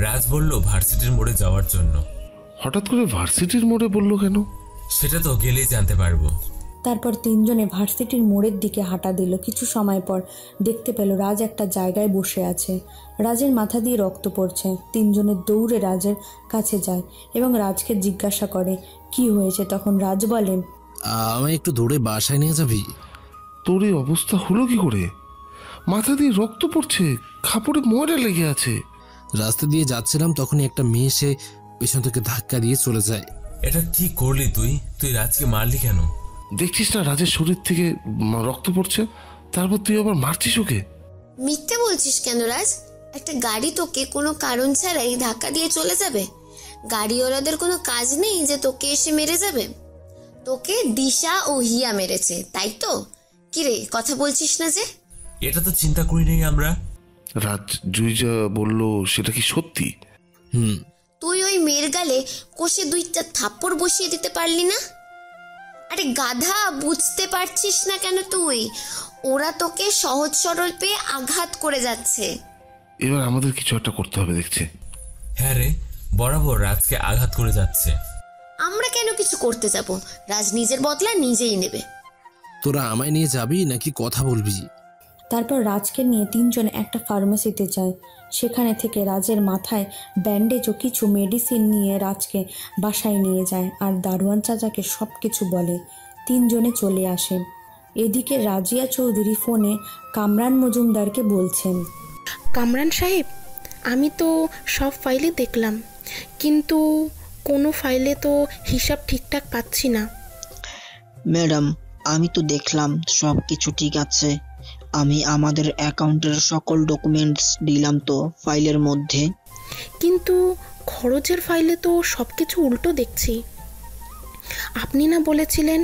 রাজ বলল ভার্সিটির মোড়ে যাওয়ার জন্য। হঠাৎ করে ভার্সিটির মোড়ে বললো কেন? সেটা তো গেলেই জানতে পারবো। তারপর তিনজনে ভার্সিটির মোড়ের দিকে হাঁটা দিল। কিছু সময় পর দেখতে পেল রাজ একটা জায়গায় বসে আছে। রাজের মাথা দিয়ে রক্ত পড়ছে। তিনজনে দৌড়ে রাজের কাছে যায় এবং রাজকে জিজ্ঞাসা করে কি হয়েছে। তখন রাজ বলে, আমায় একটু দৌড়ে বাসায় নিয়ে যাবি? তোর এই অবস্থা হলো কি করে? মাথা দিয়ে রক্ত পড়ছে, কাপড়ে ময়লা লেগে আছে। রাস্তা দিয়ে যাচ্ছিলাম তখনই একটা মেয়ে এসে পেছন থেকে ধাক্কা দিয়ে চলে যায়। এটা কি করলি তুই? তুই রাজকে মারলি কেন? দেখছিস না রাজের শরীর থেকে রক্ত পড়ছে, তারপর তুই আবার মারছিস ওকে? মিথ্যে বলছিস কেন রাজ? একটা গাড়ি তোকে কোনো কারণ ছাড়াই ধাক্কা দিয়ে চলে যাবে? গাড়িওয়ালাদের কোনো কাজ নেই যে তোকে এসে মেরে যাবে? তোকে দিশা ও হিয়া মেরেছে, তাই তো? কিরে, কথা বলছিস না যে? এটা তো চিন্তা করি নাই আমরা। রাজ জুই যা বললো সেটা কি সত্যি? তুই ওই মেয়ের গালে কষে 2টা থাপ্পড় বসিয়ে দিতে পারলি না? আরে গাধা, বুঝতে পারছিস না কেন তুই? ওরা তোকে সহজ সরল পেয়ে আঘাত করে যাচ্ছে। এবার আমাদের কিছু একটা করতে হবে দেখছে। হ্যাঁ রে, বরাবর রাজকে আঘাত করে যাচ্ছে। আমরা কেন কিছু করতে যাব? রাজ নিজের বদলা নিজেই নেবে। তোরা আমায় নিয়ে যাবি নাকি কথা বলবি? তারপর রাজকে নিয়ে তিনজন একটা ফার্মেসিতে যায়। সেখানে থেকে রাজের মাথায় ব্যান্ডেজ ও কিছু মেডিসিন নিয়ে রাজকে বাসায় নিয়ে যায় আর দারোয়ান চাচাকে সব কিছু বলে। তিনজনে চলে আসে। এদিকে রাজিয়া চৌধুরী ফোনে কামরান মজুমদারকে বলছেন, কামরান সাহেব, আমি তো সব ফাইলে দেখলাম, কিন্তু কোনো ফাইলে তো হিসাব ঠিকঠাক পাচ্ছি না। ম্যাডাম, আমি তো দেখলাম সব কিছু ঠিক আছে। আমি আমাদের অ্যাকাউন্টের সকল ডকুমেন্টস দিলাম তো ফাইলের মধ্যে। কিন্তু খরচের ফাইলে তো সব কিছু উল্টো দেখছি। আপনি না বলেছিলেন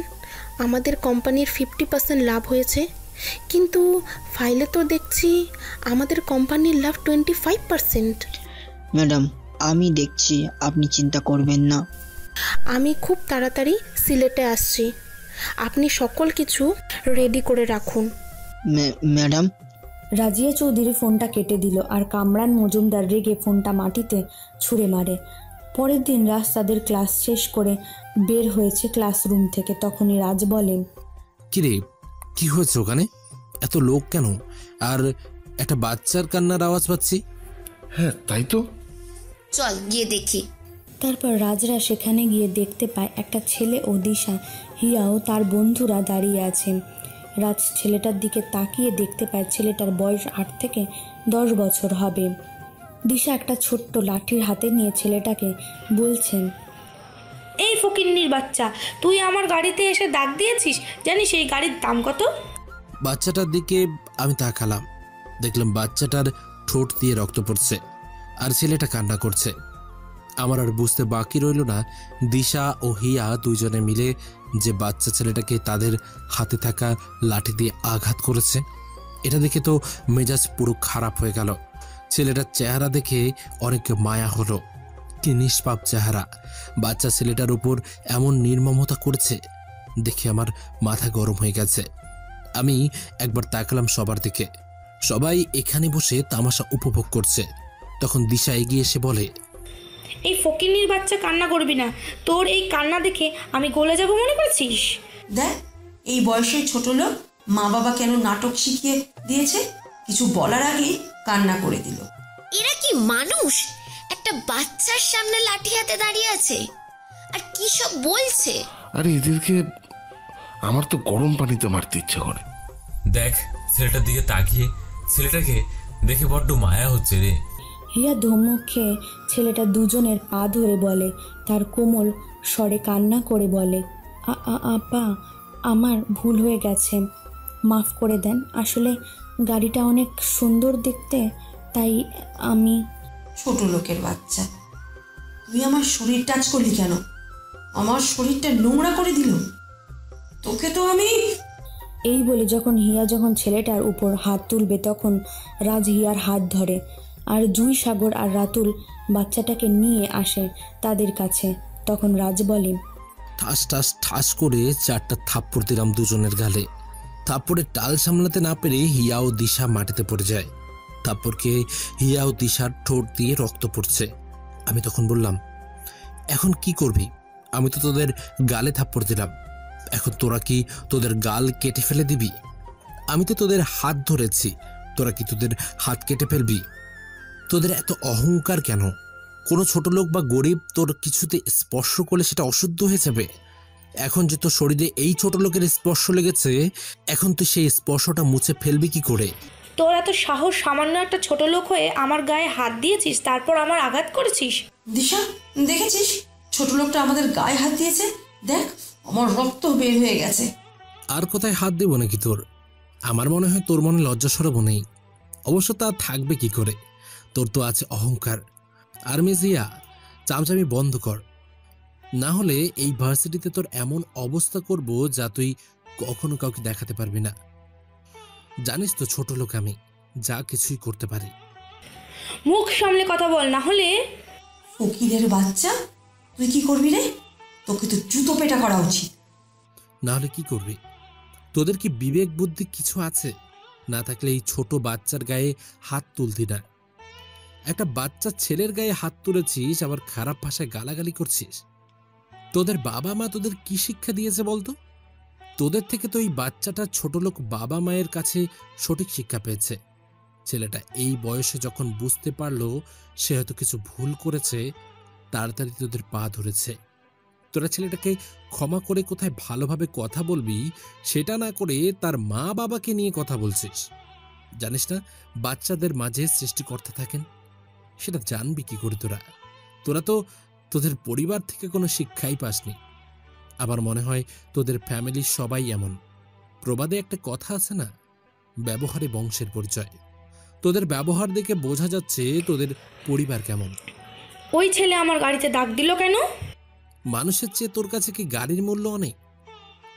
আমাদের কোম্পানির 50% লাভ হয়েছে, কিন্তু ফাইলে তো দেখছি আমাদের কোম্পানির লাভ 25%। ম্যাডাম, আমি দেখছি, আপনি চিন্তা করবেন না। আমি খুব তাড়াতাড়ি সিলেটে আসছি, আপনি সকল কিছু রেডি করে রাখুন। ম্যাডাম। রাজিয়া চৌধুরী ফোনটা কেটে দিল আর কামরান মজুমদার রেগে ফোনটা মাটিতে ছুঁড়ে মারে। পরের দিন রাজ তাদের ক্লাস শেষ করে বের হয়েছে ক্লাসরুম থেকে। তখনই রাজ বলেন, কিরে, কি হয়েছে ওখানে? এত লোক কেন? আর একটা বাচ্চার কান্নার আওয়াজ পাচ্ছি। হ্যাঁ তাই তো, চল গিয়ে দেখি। তারপর রাজরা সেখানে গিয়ে দেখতে পায় একটা ছেলে ও দিশা, হিয়া ও তার বন্ধুরা দাঁড়িয়ে আছে। রাজ ছেলেটার দিকে তাকিয়ে দেখতে পায় ছেলেটার বয়স 8 থেকে 10 বছর হবে। দিশা একটা ছোট্ট লাঠির হাতে নিয়ে ছেলেটাকে বলছেন, এই ফকিন্নির বাচ্চা, তুই আমার গাড়িতে এসে দাগ দিয়েছিস, জানিস এই গাড়ির দাম কত? বাচ্চাটার দিকে আমি তাকালাম, দেখলাম বাচ্চাটার ঠোঁট দিয়ে রক্ত পড়ছে। আর ছেলেটা কান্না করছে। আমার আর বুঝতে বাকি রইল না দিশা ও হিয়া দুইজনে মিলে যে বাচ্চা ছেলেটাকে তাদের হাতে থাকা লাঠি দিয়ে আঘাত করেছে। এটা দেখে তো মেজাজ পুরো খারাপ হয়ে গেল। ছেলেটার চেহারা দেখে অনেক মায়া হলো। কি নিষ্পাপ চেহারা! বাচ্চা ছেলেটার উপর এমন নির্মমতা করেছে দেখে আমার মাথা গরম হয়ে গেছে। আমি একবার তাকালাম সবার দিকে। সবাই এখানে বসে তামাশা উপভোগ করছে। তখন দিশা এগিয়ে এসে বলে, এই ফকিন্নির বাচ্চা কান্না করবি না। তোর এই কান্না দেখে আমি গলে যাব মনে করছিস? দেখ, এই বয়সে ছোট লোক মা বাবা কেন নাটক শিখিয়ে দিয়েছে, কিছু বলার আগেই কান্না করে দিল। এরা কি মানুষ? একটা বাচ্চার সামনে লাঠি হাতে দাঁড়িয়ে আছে আর কি সব বলছে। আরে এদেরকে আমার তো গরম পানিতে মারতে ইচ্ছা করে। দেখ ছেলেটার দিকে তাকিয়ে, ছেলেটাকে দেখে বড্ড মায়া হচ্ছে রে। হিয়া ধমক খেয়ে ছেলেটা দুজনের পা ধরে বলে, তার কোমল স্বরে কান্না করে বলে, আপা আমার ভুল হয়ে গেছে, মাফ করে দেন। আসলে গাড়িটা অনেক সুন্দর দেখতে, তাই আমি। ছোট লোকের বাচ্চা, তুই আমার শরীর টাচ করলি কেন? আমার শরীরটা নোংরা করে দিল। তোকে তো আমি। এই বলে হিয়া যখন ছেলেটার উপর হাত তুলবে তখন রাজ হিয়ার হাত ধরে আর জুই, সাগর আর রাতুল বাচ্চাটাকে নিয়ে আসে তাদের কাছে। তখন রাজ বলে, ঠাস ঠাস ঠাস করে 4টা থাপ্পড় দিলাম দুজনের গালে। থাপ্পড়ের টাল সামলাতে না পেরে হিয়া ও দিশা মাটিতে পড়ে যায়। থাপ্পড়কে হিয়া ও দিশার ঠোঁট দিয়ে রক্ত পড়ছে। আমি তখন বললাম, এখন কি করবি? আমি তো তোদের গালে থাপ্পড় দিলাম, এখন তোরা কি তোদের গাল কেটে ফেলে দিবি? আমি তো তোদের হাত ধরেছি, তোরা কি তোদের হাত কেটে ফেলবি? তোদের এত অহংকার কেন? কোনো ছোট লোক বা গরিব তোর কিছুতে স্পর্শ করলে সেটা অশুদ্ধ হয়ে যাবে। এখন যে তোর শরীরে এই ছোট লোকের স্পর্শ লেগেছে, এখন তুই সেই স্পর্শটা মুছে ফেলবি কি করে? তোর এত সাহস, সামান্য একটা ছোট লোক হয়ে আমার গায়ে হাত দিয়েছিস, তারপর আমার আঘাত করেছিস। দিশা, দেখেছিস ছোট লোকটা আমাদের গায়ে হাত দিয়েছে? দেখ আমার রক্ত বের হয়ে গেছে। আর কোথায় হাত দেব নাকি তোর? আমার মনে হয় তোর মনে লজ্জা সরব নেই। অবশ্য তা থাকবে কি করে, তোর তো আছে অহংকার। আর মিজিয়া, চামচামি বন্ধ কর, না হলে এই ভার্সিটিতে তোর এমন অবস্থা করব যা তুই কখনো কাউকে দেখাতে পারবি না। জানিস তো ছোট লোক আমি, যা কিছুই করতে পারি। মুখ সামলে কথা বল, না হলে। ফকিরের বাচ্চা, তুই কি করবি রে? তোকে তো জুতো পেটা করা উচিত। না হলে কি করবি? তোদের কি বিবেক বুদ্ধি কিছু আছে? না থাকলে এই ছোট বাচ্চার গায়ে হাত তুলতি না। একটা বাচ্চা ছেলের গায়ে হাত তুলেছিস, আবার খারাপ ভাষায় গালাগালি করছিস। তোদের বাবা মা তোদের কি শিক্ষা দিয়েছে বলতো? তোদের থেকে তো এই বাচ্চাটা ছোট লোক বাবা মায়ের কাছে সঠিক শিক্ষা পেয়েছে। ছেলেটা এই বয়সে যখন বুঝতে পারলো সে হয়তো কিছু ভুল করেছে, তাড়াতাড়ি তোদের পা ধরেছে। তোরা ছেলেটাকে ক্ষমা করে কোথায় ভালোভাবে কথা বলবি সেটা না করে তার মা বাবাকে নিয়ে কথা বলছিস। জানিস না বাচ্চাদের মাঝে সৃষ্টিকর্তা থাকেন? সেটা জানবি কি করে তোরা? তোরা তো তোদের পরিবার থেকে কোনো শিক্ষাই পাসনি। আমার মনে হয় তোদের ফ্যামিলির সবাই এমন। প্রবাদে একটা কথা আছে না, ব্যবহারে বংশের পরিচয়। তোদের ব্যবহার দেখে বোঝা যাচ্ছে তোদের পরিবার কেমন। ওই ছেলে আমার গাড়িতে দাগ দিল কেন? মানুষের চেয়ে তোর কাছে কি গাড়ির মূল্য অনেক?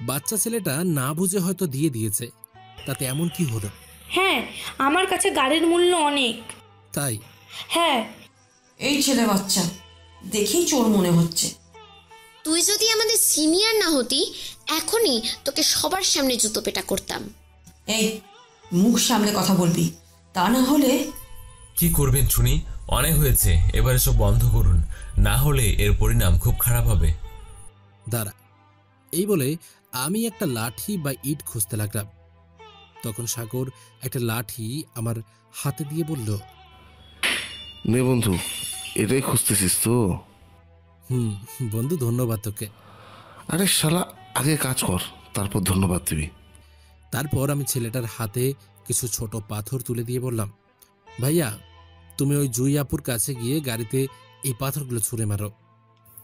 বাচ্চা ছেলেটা না বুঝে হয়তো দিয়ে দিয়েছে, তাতে এমন কি হলো? হ্যাঁ, আমার কাছে গাড়ির মূল্য অনেক। তাই? হ্যাঁ। এই ছেলে বাচ্চা দেখেই চোর মনে হচ্ছে। তুই যদি আমাদের সিনিয়র না হতি, এখনই তোকে সবার সামনে জুতো পেটা করতাম। এই মুখ সামনে কথা বলবি, তা না হলে। কি করবেন শুনি? অনেক হয়েছে, এবার এসব বন্ধ করুন, না হলে এর পরিণাম খুব খারাপ হবে। দাঁড়া, এই বলে আমি একটা লাঠি বা ইট খুঁজতে লাগলাম। তখন সাগর একটা লাঠি আমার হাতে দিয়ে বলল, নে বন্ধু, এটাই খুঁজতেছিস তো? বন্ধু, ধন্যবাদ তোকে। আরে শালা, আগে কাজ কর, তারপর ধন্যবাদ দিবি। তারপর আমি ছেলেটার হাতে কিছু ছোট পাথর তুলে দিয়ে বললাম, ভাইয়া তুমি ওই জুই আপুর কাছে গিয়ে গাড়িতে এই পাথরগুলো ছুঁড়ে মারো।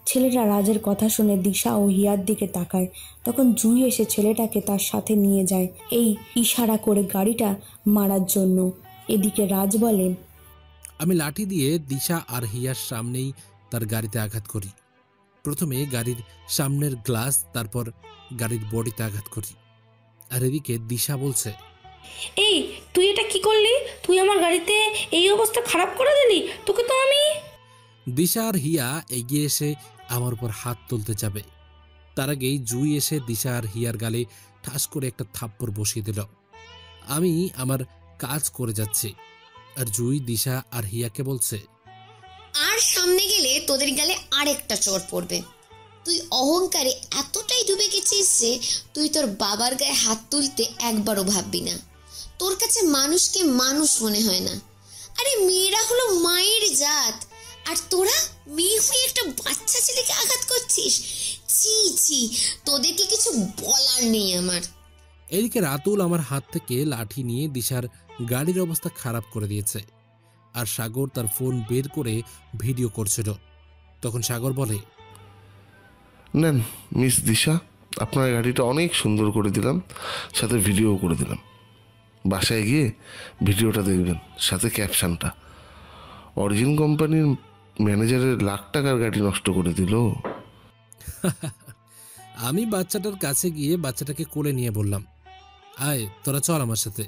ছেলেটা রাজের কথা শুনে দিশা ও হিয়ার দিকে তাকায়। তখন জুই এসে ছেলেটাকে তার সাথে নিয়ে যায়, এই ইশারা করে গাড়িটা মারার জন্য। এদিকে রাজ বলে, আমি লাঠি দিয়ে দিশা আর হিয়ার সামনেই তার গাড়িতে আঘাত করি। প্রথমে গাড়ির সামনের গ্লাস, তারপর গাড়ির বডিতে আঘাত করি। আর এদিকে দিশা বলছে, এই তুই এটা কি করলি? তুই আমার গাড়িতে এই অবস্থা খারাপ করে দিলি। তোকে তো আমি। দিশা আর হিয়া এগিয়ে এসে আমার উপর হাত তুলতে যাবে, তার আগেই জুই এসে দিশা আর হিয়ার গালে ঠাস করে একটা থাপ্পড় বসিয়ে দিল। আমি আমার কাজ করে যাচ্ছি, আর জুই দিশা আর হিয়াকে বলছে, আর সামনে গেলে তোদের গালে আরেকটা চড় পড়বে। তুই অহংকারে এতটাই ডুবে গেছিস যে তুই তোর বাবার গায়ে হাত তুলতে একবারও ভাববি না। তোর কাছে মানুষকে মানুষ মনে হয় না। আরে মেয়েরা হলো মায়ের জাত, আর তোরা মেয়ে হয়ে একটা বাচ্চা ছেলেকে আঘাত করছিস। ছি ছি, তোদেরকে কিছু বলার নেই আমার। এদিকে রাতুল আমার হাত থেকে লাঠি নিয়ে দিশার গাড়ির অবস্থা খারাপ করে দিয়েছে, আর সাগর তার ফোন বের করে ভিডিও করছিল। তখন সাগর বলে, নেন মিস দিশা, আপনার গাড়িটা অনেক সুন্দর করে দিলাম, সাথে ভিডিও করে দিলাম। বাসায় গিয়ে ভিডিওটা দেখবেন, সাথে ক্যাপশনটা, অরিজিন কোম্পানির ম্যানেজারের লাখ টাকার গাড়ি নষ্ট করে দিল। আমি বাচ্চাটার কাছে গিয়ে বাচ্চাটাকে কোলে নিয়ে বললাম, আয় তোরা চল আমার সাথে।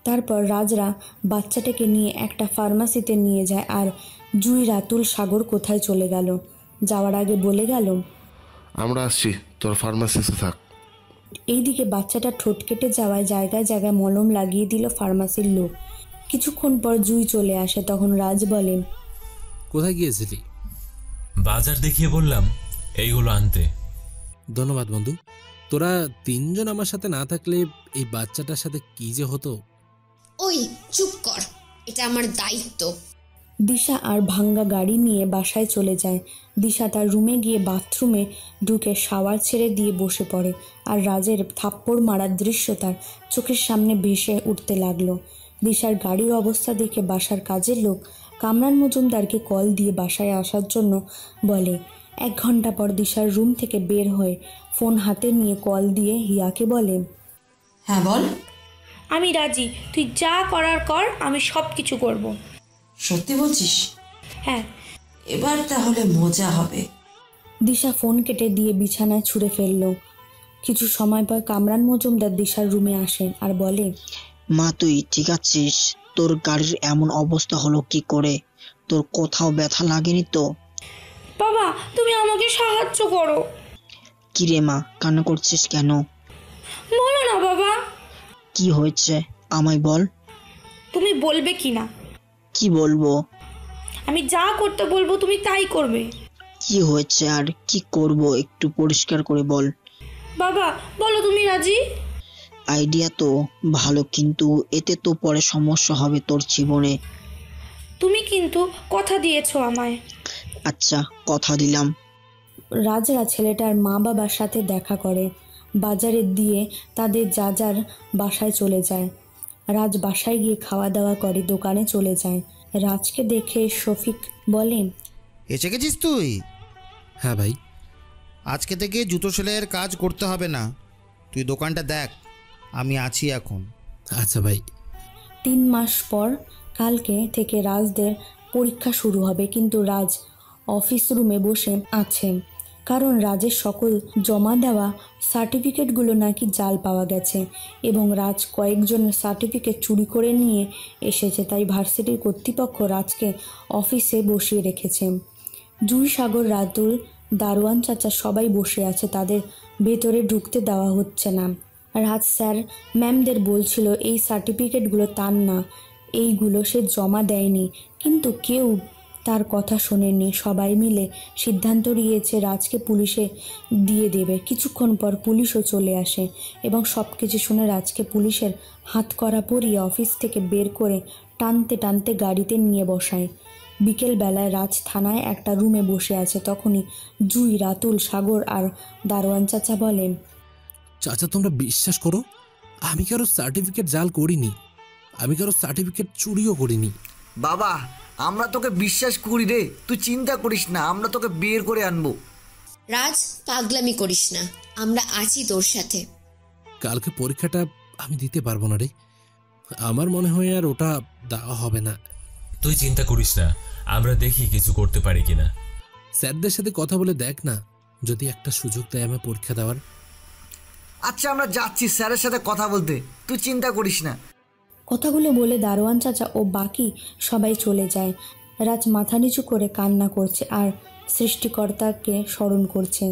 তারপর রাজরা বাচ্চাটাকে নিয়ে একটা ফার্মাসিতে নিয়ে যায়, আর জুই, রাতুল, সাগর কোথায় চলে গেল। যাওয়ার আগে বলে গেল, আমরা আসছি, তোর ফার্মাসিতে থাক। এইদিকে বাচ্চাটা ঠোঁট কেটে যাওয়ায় জায়গায় জায়গায় মলম লাগিয়ে দিল ফার্মাসির লোক। কিছুক্ষণ পর জুই চলে আসে। তখন রাজ বলেন, কোথায় গিয়েছিলি? বাজার দেখিয়ে বললাম এইগুলো আনতে। ধন্যবাদ বন্ধু, তোরা তিনজন আমার সাথে না থাকলে এই বাচ্চাটার সাথে কি যে হতো। ওই চুপ কর, এটা আমার দায়িত্ব। দিশা আর ভাঙ্গা গাড়ি নিয়ে বাসায় চলে যায়। দিশা তার রুমে গিয়ে বাথরুমে ঢুকে শাওয়ার ছেড়ে দিয়ে বসে পড়ে, আর রাজের থাপ্পড় মারার দৃশ্য তার চোখের সামনে ভেসে উঠতে লাগলো। দিশার গাড়ির অবস্থা দেখে বাসার কাজের লোক কামরান মজুমদারকে কল দিয়ে বাসায় আসার জন্য বলে। 1 ঘন্টা পর দিশার রুম থেকে বের হয়ে ফোন হাতে নিয়ে কল দিয়ে হিয়াকে বলে, হ্যাঁ বল। আমি রাজি, তুই যা করার কর, আমি সব কিছু করব। সত্যি বলছিস? হ্যাঁ। এবার তাহলে মজা হবে। দিশা ফোন কেটে দিয়ে বিছানায় ছুঁড়ে ফেলল। কিছু সময় পর কামরান মজুমদার দিশার রুমে আসেন আর বলে, মা তুই ঠিক আছিস? তোর গাড়ির এমন অবস্থা হলো কি করে? তোর কোথাও ব্যথা লাগেনি তো? বাবা তুমি আমাকে সাহায্য করো। কি রে মা, কান্না করছিস কেন? বলো না বাবা। কি হয়েছে আমায় বল। তুমি বলবে কি না? কি বলবো? আমি যা করতে বলবো তুমি তাই করবে। কি হয়েছে আর কি করব একটু পরিষ্কার করে বল। বাবা বলো তুমি রাজি? আইডিয়া তো ভালো, কিন্তু এতে তো পরে সমস্যা হবে তোর জীবনে। তুমি কিন্তু কথা দিয়েছো আমায়। আচ্ছা কথা দিলাম। রাজরা ছেলেটার মা বাবার সাথে দেখা করে, বাজারে দিয়ে তাদের যার বাসায় চলে যায়। রাজ বাসায় গিয়ে খাওয়া দাওয়া করে দোকানে চলে যায়। রাজকে দেখে শফিক বলে, এসে গেছিস তুই? হ্যাঁ ভাই। আজকে থেকে জুতো সেলাইয়ের কাজ করতে হবে না, তুই দোকানটা দেখ, আমি আছি এখন। আচ্ছা ভাই। 3 মাস পর কালকে থেকে রাজদের পরীক্ষা শুরু হবে, কিন্তু রাজ অফিস রুমে বসে আছে, কারণ রাজের সকল জমা দেওয়া সার্টিফিকেটগুলো নাকি জাল পাওয়া গেছে এবং রাজ কয়েকজনের সার্টিফিকেট চুরি করে নিয়ে এসেছে। তাই ভার্সিটির কর্তৃপক্ষ রাজকে অফিসে বসিয়ে রেখেছে। জুই, সাগর, রাতুল, দারোয়ান চাচা সবাই বসে আছে, তাদের ভেতরে ঢুকতে দেওয়া হচ্ছে না। রাজ স্যার ম্যামদের বলছিল এই সার্টিফিকেটগুলো তার না, এইগুলো সে জমা দেয়নি, কিন্তু কেউ তার কথা শোনেনি। সবাই মিলে সিদ্ধান্ত নিয়েছে রাজকে পুলিশে দিয়ে দেবে। কিছুক্ষণ পর পুলিশও চলে আসে এবং সব কিছু শুনে রাজকে পুলিশের হাতকড়া পরিয়ে অফিস থেকে বের করে টানতে টানতে গাড়িতে নিয়ে বসায়। বিকেলবেলায় রাজ থানায় একটা রুমে বসে আছে। তখনই জুই, রাতুল, সাগর আর দারোয়ান চাচা বলেন, চাচা তোমরা বিশ্বাস করো, আমি কারো সার্টিফিকেট জাল করিনি, আমি কারো সার্টিফিকেট চুরিও করিনি। বাবা আমরা তোকে বিশ্বাস করি রে, তুই চিন্তা করিস না, আমরা তোকে বের করে আনবো। রাজ পাগলামি করিস না, আমরা আছি তোর সাথে। কালকে পরীক্ষাটা আমি দিতে পারবো না রে, আমার মনে হয় আর ওটা দেওয়া হবে না। তুই চিন্তা করিস না, আমরা দেখি কিছু করতে পারি কিনা। স্যারদের সাথে কথা বলে দেখ না, যদি একটা সুযোগ দেয় আমার পরীক্ষা দেওয়ার। আচ্ছা, আমরা যাচ্ছি স্যারের সাথে কথা বলতে, তুই চিন্তা করিস না। কথাগুলো বলে দারোয়ান চাচা ও বাকি সবাই চলে যায়। রাজ মাথা নিচু করে কান্না করছে আর সৃষ্টিকর্তাকে স্মরণ করছে।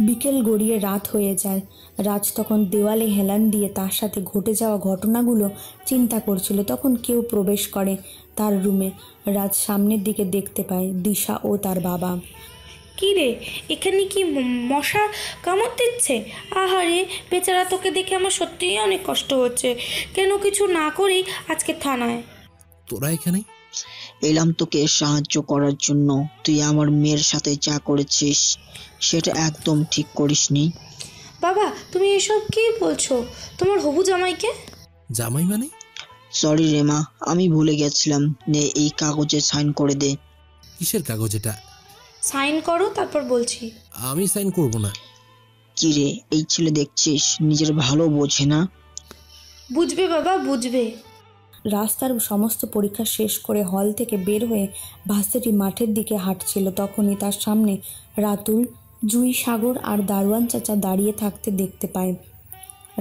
বিকেল গড়িয়ে রাত হয়ে যায়। রাজ তখন দেওয়ালে হেলান দিয়ে তার সাথে ঘটে যাওয়া ঘটনাগুলো চিন্তা করছিল। তখন কেউ প্রবেশ করে তার রুমে। রাজ সামনের দিকে দেখতে পায় দিশা ও তার বাবা। কি রে, এখানে কি মশা কামড় দিচ্ছে? আহারে বেচারা, তোকে দেখে আমার সত্যিই অনেক কষ্ট হচ্ছে। কেন কিছু না করেই আজকে থানায়? তোরা এখানে? এলাম তোকে সাহায্য করার জন্য। তুই আমার মেয়ের সাথে যা করেছিস সেটা একদম ঠিক করিসনি। বাবা, তুমি এসব কি বলছো? তোমার হবু জামাইকে? জামাই মানে? সরি রে মা, আমি ভুলে গেছিলাম। নে, এই কাগজে সাইন করে দে। কিসের কাগজ এটা? সাইন করো, তারপর বলছি। আমি সাইন করব না। কি রে, এই ছেলে দেখছিস নিজের ভালো বোঝে না। বুঝবে বাবা, বুঝবে। রাস্তার সমস্ত পরীক্ষা শেষ করে হল থেকে বের হয়ে ভার্সিটি মাঠের দিকে হাঁটছিল। তখনই তার সামনে রাতুল, জুই, সাগর আর দারোয়ান চাচা দাঁড়িয়ে থাকতে দেখতে পায়।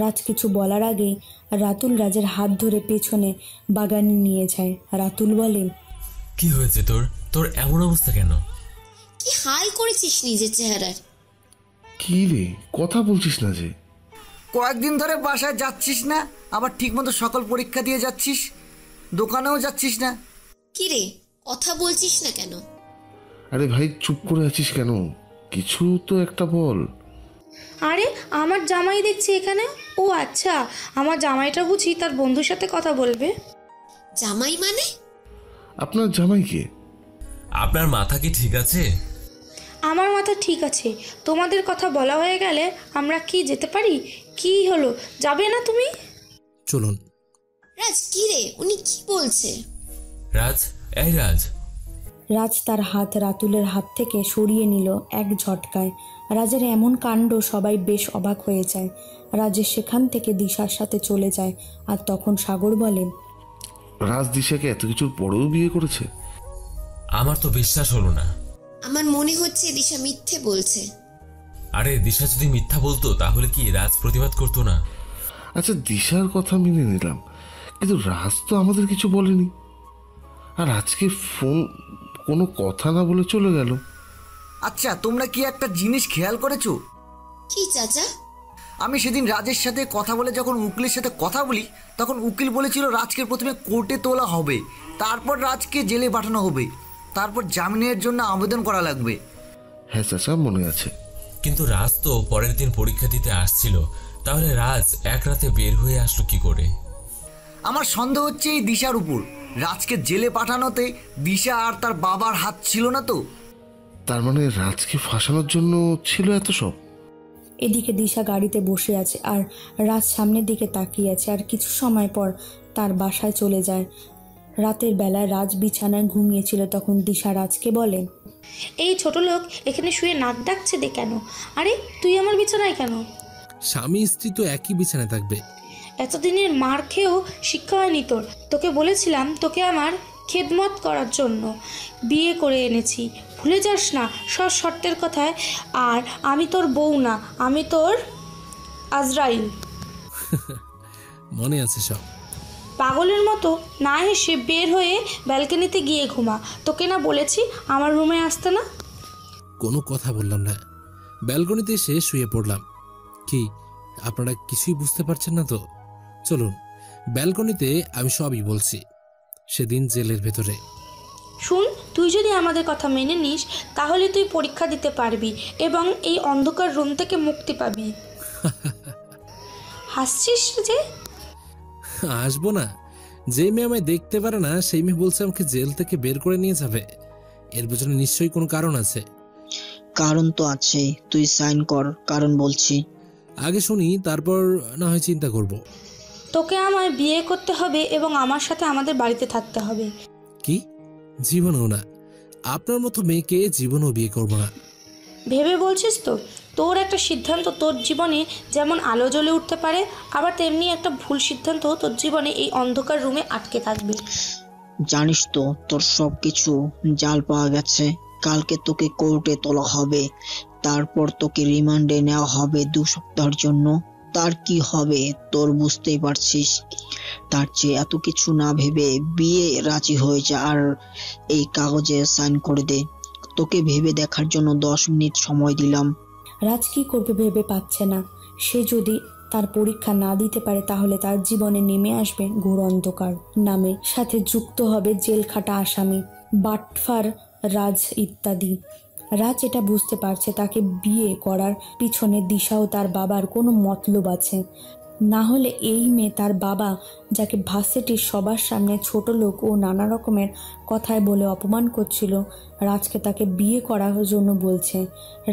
রাজ কিছু বলার আগেই রাতুল রাজের হাত ধরে পেছনে বাগানে নিয়ে যায়। রাতুল বলে, কি হয়েছে তোর? তোর এমন অবস্থা কেন? কি হাল করেছিস নিজের চেহারার? কি রে, কথা বলছিস না যে? কয়েকদিন ধরে বাসায় যাচ্ছিস না, আবার ঠিকমতো সকল পরীক্ষা দিয়ে যাচ্ছিস, দোকানেও যাচ্ছিস না। কি রে, কথা বলছিস না কেন? আরে ভাই, চুপ করে আছিস কেন? কিছু তো একটা বল। আরে আমার জামাই দেখছি এখানে। ও আচ্ছা, আমার জামাইটা বুঝি তার বন্ধুর সাথে কথা বলবে। জামাই মানে? আপনার জামাই কে? আপনার মাথা কি ঠিক আছে? আমার মাথা ঠিক আছে। তোমাদের কথা বলা হয়ে গেলে আমরা কি যেতে পারি? কি হলো, যাবে না তুমি? চলুন। রাজ, কি রে, উনি কি বলছে? রাজ, এই রাজ। রাজ তার হাত রাতুলের হাত থেকে সরিয়ে নিল এক ঝটকায়। রাজের এমন কাণ্ড সবাই বেশ অবাক হয়ে যায়। রাজের সেখান থেকে দিশার সাথে চলে যায়। আর তখন সাগর বলেন, রাজ দিশাকে এত কিছুর পরেও বিয়ে করেছে? আমার তো বিশ্বাস হলো না। আমার মনে হচ্ছে দিশা মিথ্যে বলছে। আরে দিশা যদি মিথ্যা বলতো তাহলে কি রাজ প্রতিবাদ করতো না? আচ্ছা, দিশার কথা মেনে নিলাম, কিন্তু রাজ তো আমাদের কিছু বলেনি। আর আজকে ফোন কোনো কথা না বলে চলে গেল। আচ্ছা, তোমরা কি একটা জিনিস খেয়াল করেছো? কি চাচা? আমি সেদিন রাজের সাথে কথা বলে যখন উকিলের সাথে কথা বলি, তখন উকিল বলেছিল রাজকে প্রথমে কোর্টে তোলা হবে, তারপর রাজকে জেলে পাঠানো হবে, তারপর জামিনের জন্য আবেদন করা লাগবে। হ্যাঁ চাচা, মনে আছে। কিন্তু রাজ তো পরের দিন পরীক্ষা দিতে আসছিল, তাহলে রাজ এক রাতে বের হয়ে আসলো কি করে? আমার সন্দেহ হচ্ছে এই দিশার উপর। রাজকে জেলে পাঠানোতে দিশা আর তার বাবার হাত ছিল না তো? তার মানে রাজকে ফাঁসানোর জন্য ছিল এত সব। এদিকে দিশা গাড়িতে বসে আছে আর রাজ সামনের দিকে তাকিয়ে আছে। আর কিছু সময় পর তার বাসায় চলে যায়। রাতের বেলায় রাজ বিছানায় ঘুমিয়েছিল। তখন দিশা রাজকে বলে, এই ছোট লোক এখানে শুয়ে নাক ডাকছে দে কেন? আরে তুই আমার বিছানায় কেন? স্বামী স্ত্রী তো একই বিছানায় থাকবে। এতদিনের মার খেয়েও শিক্ষা হয়নি তোর? তোকে বলেছিলাম তোকে আমার খেদমত করার জন্য বিয়ে করে এনেছি, ভুলে যাস না সব শর্তের কথায়। আর আমি তোর বউ না, আমি তোর আজরাইল। মনে আছে সব। পাগলের মতো না হেসে বের হয়ে ব্যালকনিতে গিয়ে ঘুমা। তোকে না বলেছি আমার রুমে আসতে না? কোনো কথা বললাম না, ব্যালকনিতে এসে শুয়ে পড়লাম। কি আপনারা কিছুই বুঝতে পারছেন না তো? চলুন, ব্যালকনিতে আমি সবই বলছি। সেদিন জেলের ভেতরে। শুন, তুই যদি আমাদের কথা মেনে নিস তাহলে তুই পরীক্ষা দিতে পারবি এবং এই অন্ধকার রুম থেকে মুক্তি পাবি। হাসছিস যে? আসবো না? যে মেয়ে আমায় দেখতে পারে না সেই মেয়ে বলছে আমাকে জেল থেকে বের করে নিয়ে যাবে। এর পেছনে নিশ্চয়ই কোনো কারণ আছে। কারণ তো আছে, তুই সাইন কর, কারণ বলছি। আগে শুনি, তারপর না হয় চিন্তা করব। তোকে আমায় বিয়ে করতে হবে এবং আমার সাথে আমাদের বাড়িতে থাকতে হবে। কি? জীবনেও না। আপনার মতো মেয়েকে জীবনেও বিয়ে করবো না। ভেবে বলছিস তো? তোর একটা সিদ্ধান্ত তোর জীবনে যেমন আলো জ্বলে উঠতে পারে, আবার তেমনি একটা ভুল সিদ্ধান্ত তোর জীবনে এই অন্ধকার রুমে আটকে থাকবে। জানিস তো তোর সব কিছু জাল পাওয়া গেছে। কালকে তোকে কোর্টে তোলা হবে, তারপর তোকে রিমান্ডে নেওয়া হবে 2 সপ্তাহের জন্য। তার কি হবে তোর বুঝতেই পারছিস। তার চেয়ে এত কিছু না ভেবে বিয়ে রাজি হয়ে যা আর এই কাগজে সাইন করে দে। তোকে ভেবে দেখার জন্য 10 মিনিট সময় দিলাম। রাজ কি করবে ভেবে পাচ্ছে না। সে যদি তার পরীক্ষা না দিতে পারে তাহলে তার জীবনে নেমে আসবে ঘোর অন্ধকার, নামে সাথে যুক্ত হবে জেল খাটা আসামি, বাটফার, রাজ ইত্যাদি। রাজ এটা বুঝতে পারছে তাকে বিয়ে করার পিছনে দিশা ও তার বাবার কোনো মতলব আছে। না হলে এই মেয়ে তার বাবা, যাকে ভার্সিটির সবার সামনে ছোট লোক ও নানা রকমের কথায় বলে অপমান করছিল, রাজকে তাকে বিয়ে করার জন্য বলছে।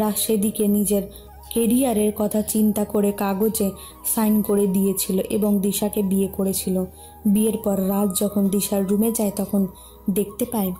রাজ সেদিকে নিজের কেরিয়ারের কথা চিন্তা করে কাগজে সাইন করে দিয়েছিল এবং দিশাকে বিয়ে করেছিল। বিয়ের পর রাজ যখন দিশার রুমে যায় তখন দেখতে পায়